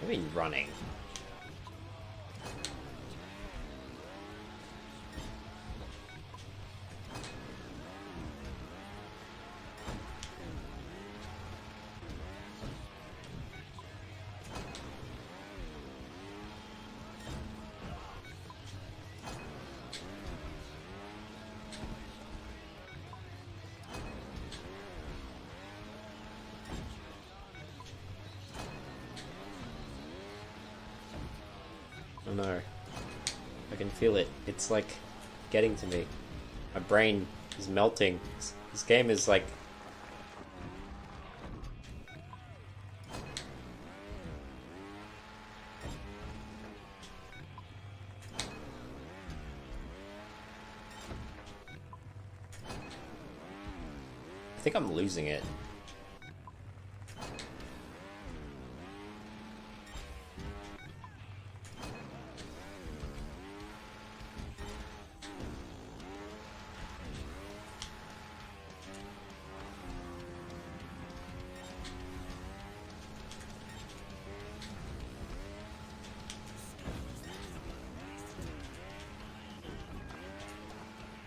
I mean running. Oh no. I can feel it. It's like getting to me. My brain is melting. This game is like... I think I'm losing it.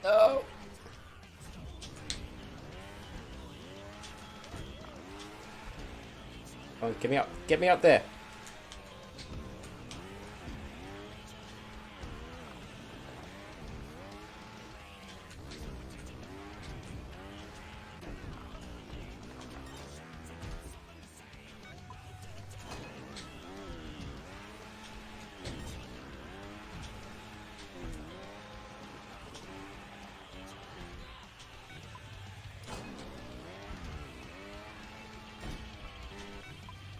No! Oh, get me up! Get me up there!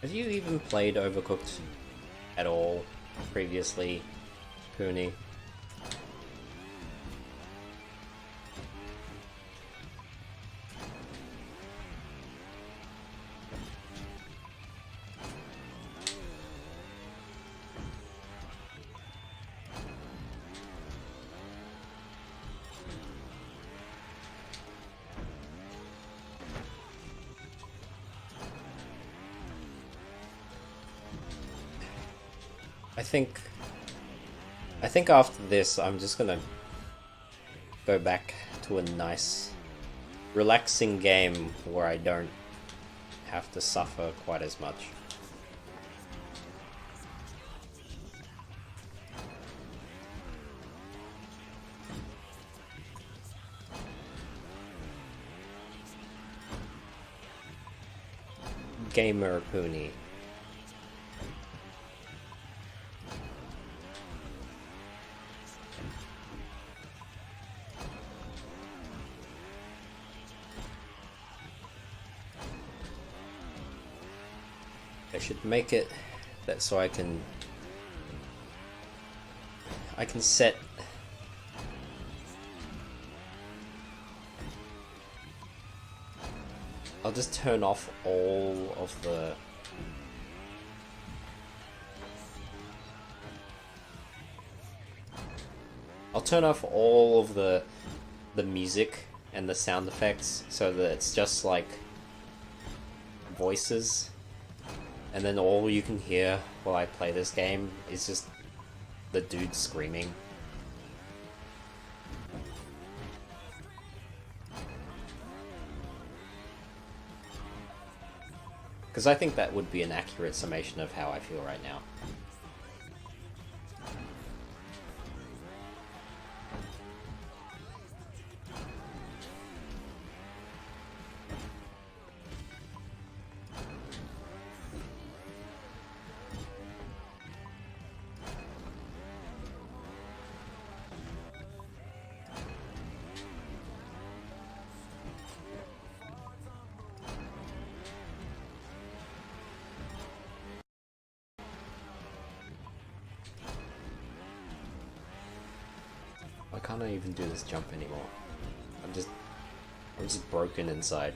Have you even played Overcooked at all previously, Puni? I think after this I'm just gonna go back to a nice relaxing game where I don't have to suffer quite as much. Gamer Puni. I should make it that so I can set I'll just turn off all of the music and the sound effects so that it's just like voices, and then all you can hear while I play this game is just the dude screaming. Because I think that would be an accurate summation of how I feel right now. Why can't I even do this jump anymore? I'm just broken inside.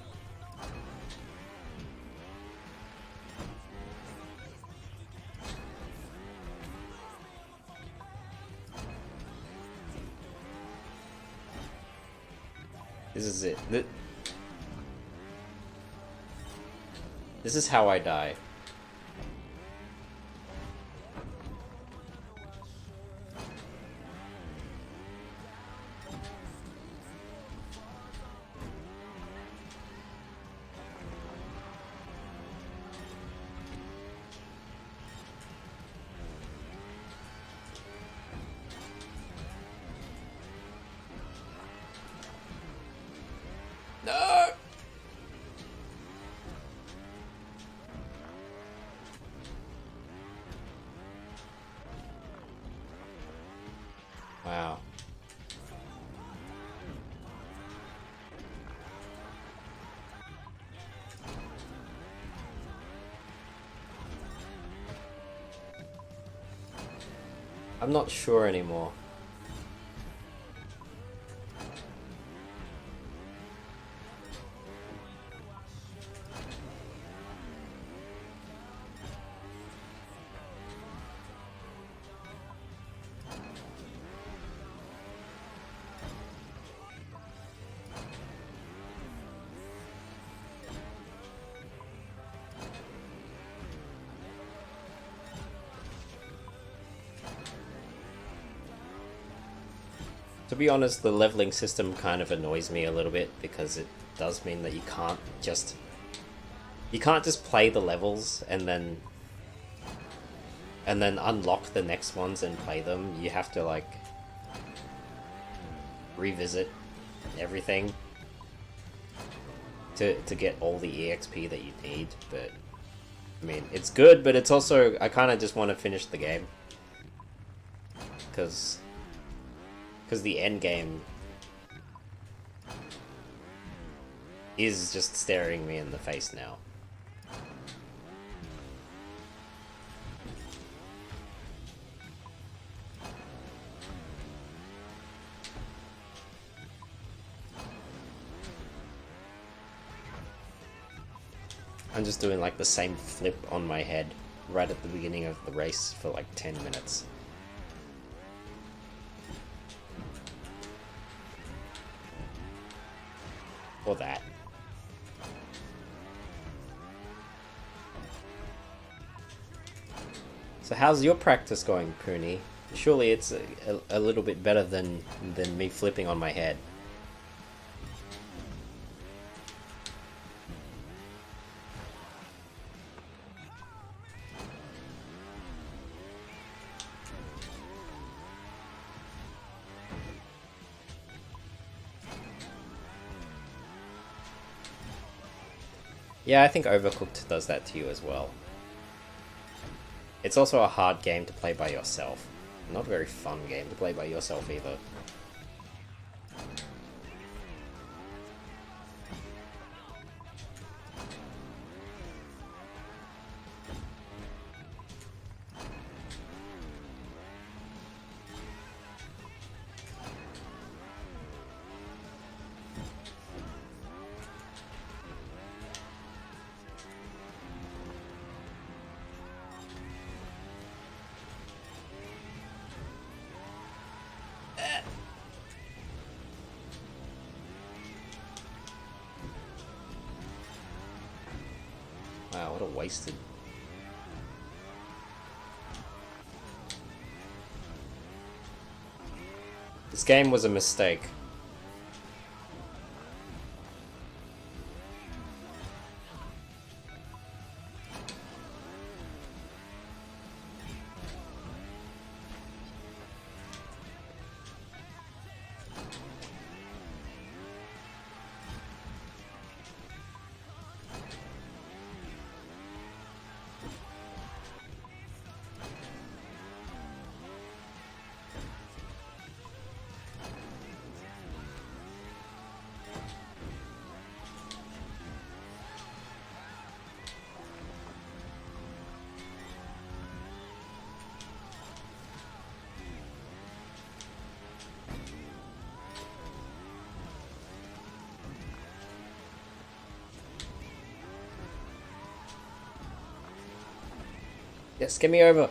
This is it. This is how I die. No! Wow. I'm not sure anymore. To be honest, the leveling system kind of annoys me a little bit because it does mean that you can't just play the levels and then unlock the next ones and play them. You have to like revisit everything to get all the EXP that you need. But I mean, it's good, but it's also, I kind of just want to finish the game because the end game is just staring me in the face now. I'm just doing like the same flip on my head right at the beginning of the race for like 10 minutes. Or that. So how's your practice going, Puni? Surely it's a little bit better than me flipping on my head. Yeah, I think Overcooked does that to you as well. It's also a hard game to play by yourself. Not a very fun game to play by yourself either. Wow, what a wasted. This game was a mistake. Yes, get me over.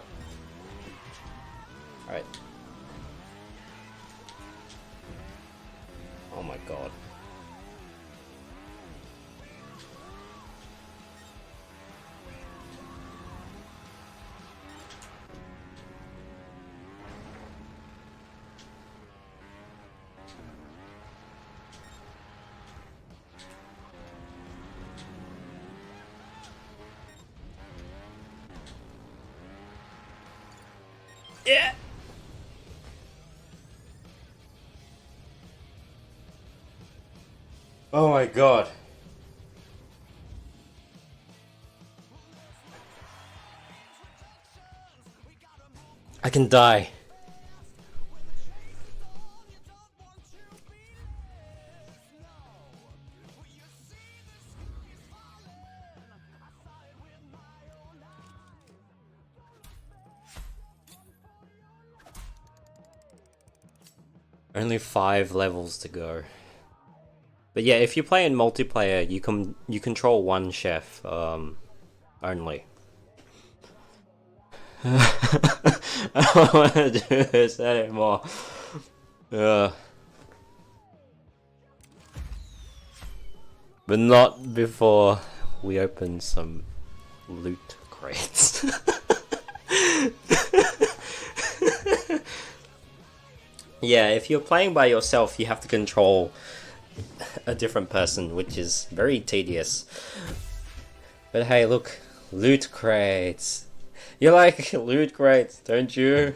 Alright. Oh my god. Yeah! Oh my god. I can die. Only 5 levels to go. But yeah, if you play in multiplayer, you control one chef only. I don't want to do this anymore. But not before we open some loot crates. Yeah, if you're playing by yourself, you have to control a different person, which is very tedious. But hey, look, loot crates. You like loot crates, don't you?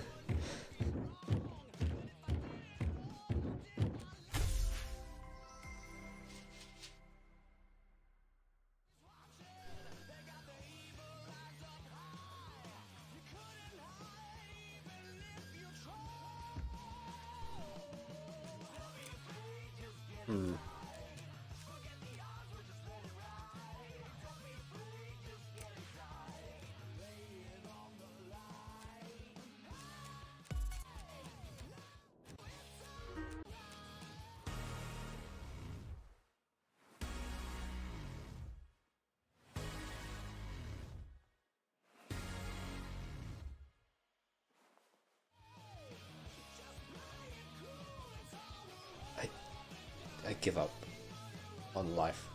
I give up on life.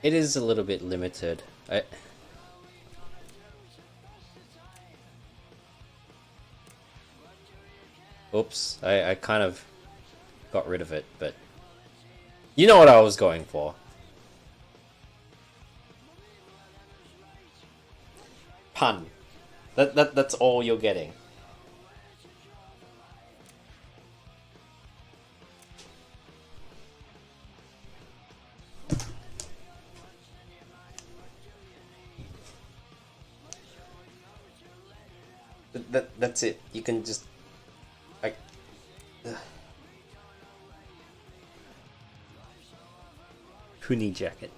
It is a little bit limited. Oops, I kind of got rid of it, but you know what I was going for. Pun. That's all you're getting. That's it. You can just like Hoonie jacket.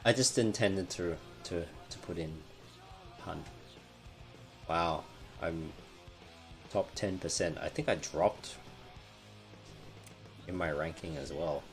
I just intended to put in pun. Wow, I'm top 10%. I think I dropped in my ranking as well.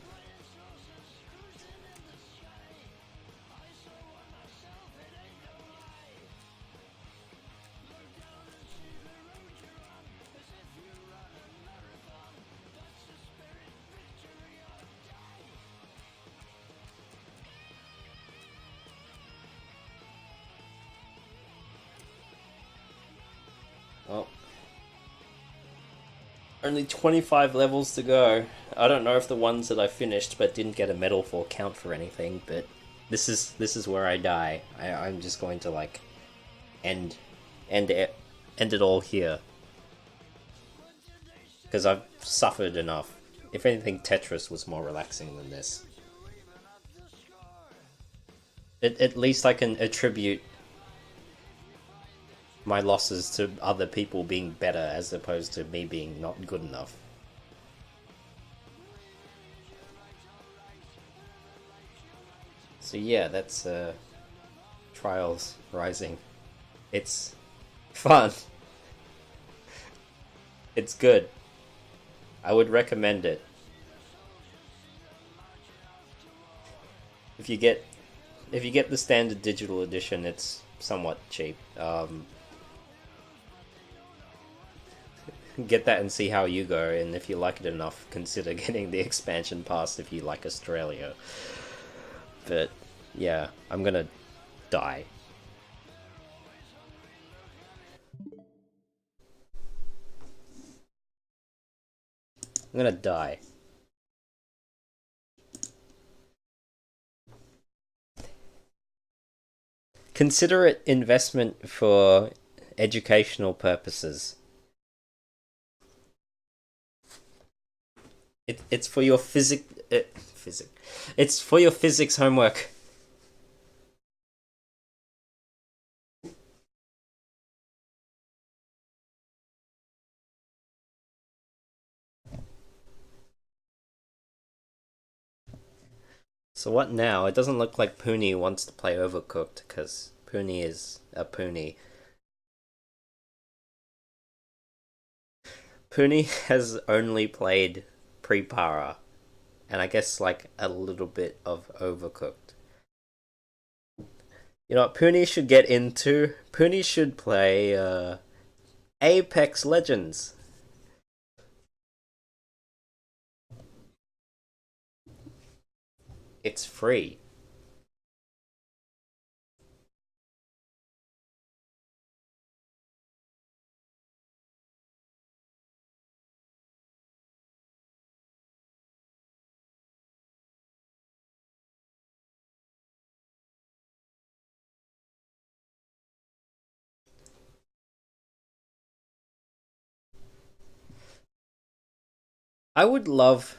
Well, only 25 levels to go. I don't know if the ones that I finished but didn't get a medal for count for anything, but this is where I die. I'm just going to like end end it all here because I've suffered enough. If anything, Tetris was more relaxing than this. At least I can attribute my losses to other people being better as opposed to me being not good enough. So yeah, that's Trials Rising. It's fun. It's good. I would recommend it. If you get the standard digital edition, it's somewhat cheap. Get that and see how you go, and if you like it enough, consider getting the expansion pass if you like Australia. But yeah, I'm gonna die. I'm gonna die. Consider it investment for educational purposes. It's for your physics. It's for your physics homework. So what now? It doesn't look like Puni wants to play Overcooked because Puni is a Puni. Puni has only played Prepara, and I guess like a little bit of Overcooked. You know what Puni should get into? Puni should play Apex Legends. It's free. I would love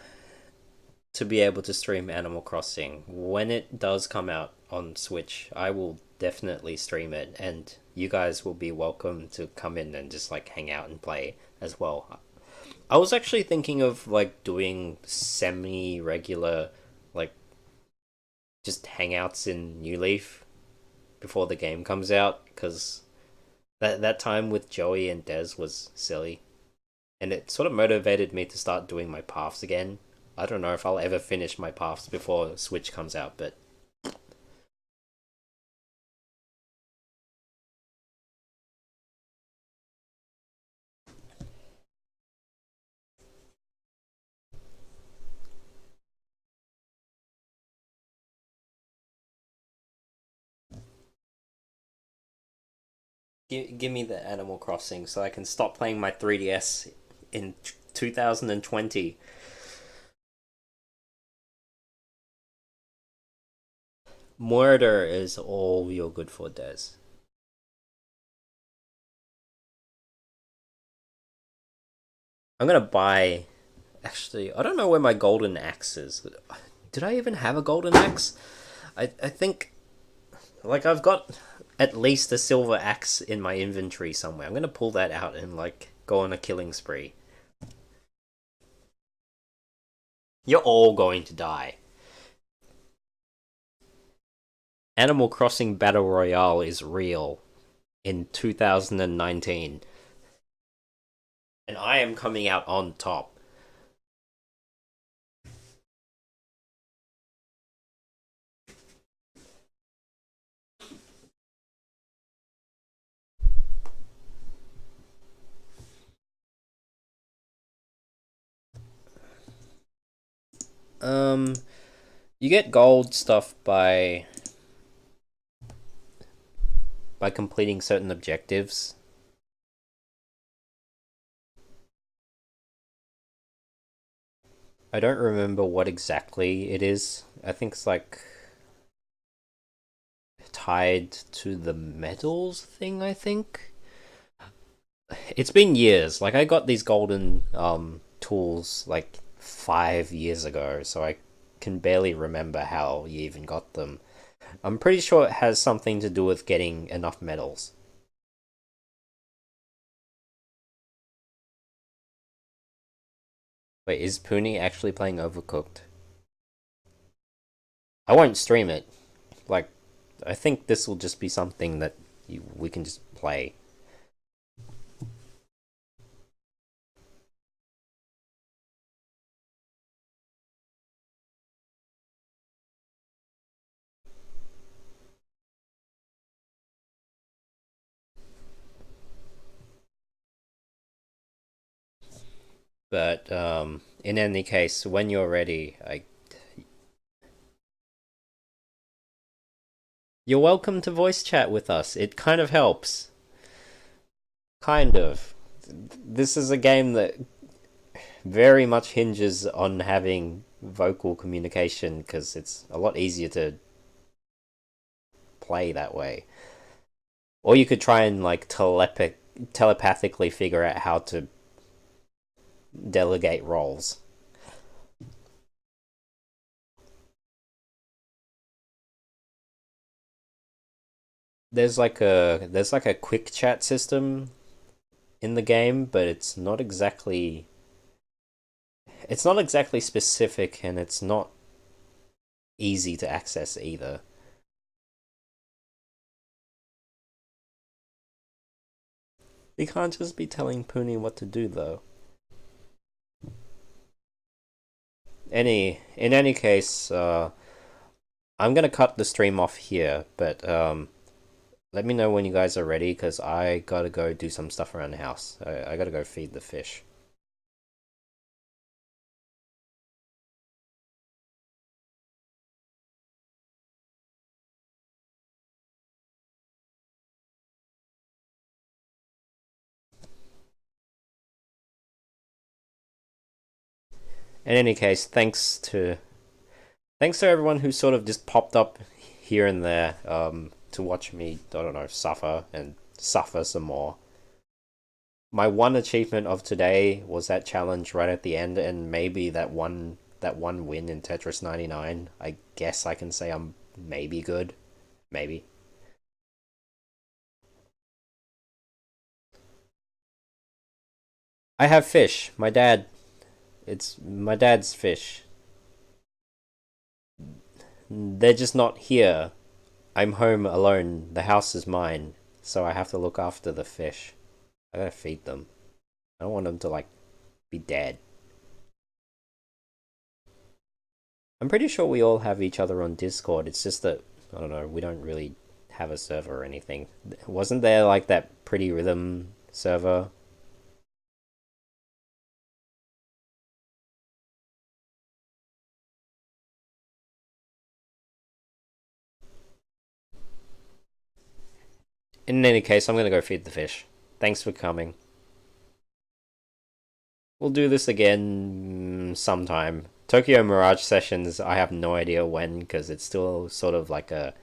to be able to stream Animal Crossing when it does come out on Switch. I will definitely stream it, and you guys will be welcome to come in and just like hang out and play as well. I was actually thinking of like doing semi-regular, like just hangouts in New Leaf before the game comes out, because that time with Joey and Des was silly, and it sort of motivated me to start doing my paths again. I don't know if I'll ever finish my paths before Switch comes out, but Give me the Animal Crossing so I can stop playing my 3DS in 2020. Murder is all you're good for, Des. I'm gonna buy. Actually, I don't know where my golden axe is. Did I even have a golden axe? I think. Like, I've got at least a silver axe in my inventory somewhere. I'm gonna pull that out and, like, go on a killing spree. You're all going to die. Animal Crossing Battle Royale is real in 2019. And I am coming out on top. Um, you get gold stuff by completing certain objectives. I don't remember what exactly it is. I think it's like tied to the metals thing, I think. It's been years. Like, I got these golden tools like 5 years ago, so I can barely remember how you even got them. I'm pretty sure it has something to do with getting enough metals. Wait, is Puni actually playing Overcooked? I won't stream it. Like, I think this will just be something that we can just play. But in any case, when you're ready, you're welcome to voice chat with us. It kind of helps. Kind of. This is a game that very much hinges on having vocal communication because it's a lot easier to play that way. Or you could try and like telepathically figure out how to delegate roles. There's like a quick chat system in the game, but it's not exactly specific, and it's not easy to access either. You can't just be telling Puni what to do, though. In any case, I'm gonna cut the stream off here, but let me know when you guys are ready, because I gotta go do some stuff around the house. I gotta go feed the fish. In any case, thanks to everyone who sort of just popped up here and there to watch me, I don't know, suffer and suffer some more. My one achievement of today was that challenge right at the end, and maybe that one win in Tetris 99. I guess I can say I'm maybe good. Maybe. I have fish. It's my dad's fish. They're just not here. I'm home alone. The house is mine, so I have to look after the fish. I gotta feed them. I don't want them to, like, be dead. I'm pretty sure we all have each other on Discord. It's just that, I don't know, we don't really have a server or anything. Wasn't there, like, that Pretty Rhythm server? In any case, I'm gonna go feed the fish. Thanks for coming. We'll do this again sometime. Tokyo Mirage Sessions, I have no idea when, because it's still sort of like a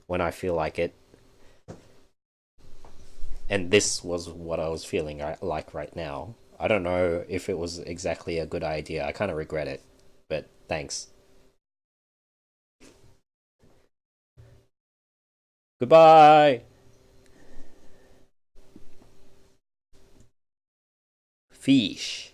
when I feel like it. And this was what I was feeling like right now. I don't know if it was exactly a good idea. I kind of regret it, but thanks. Goodbye! Fish.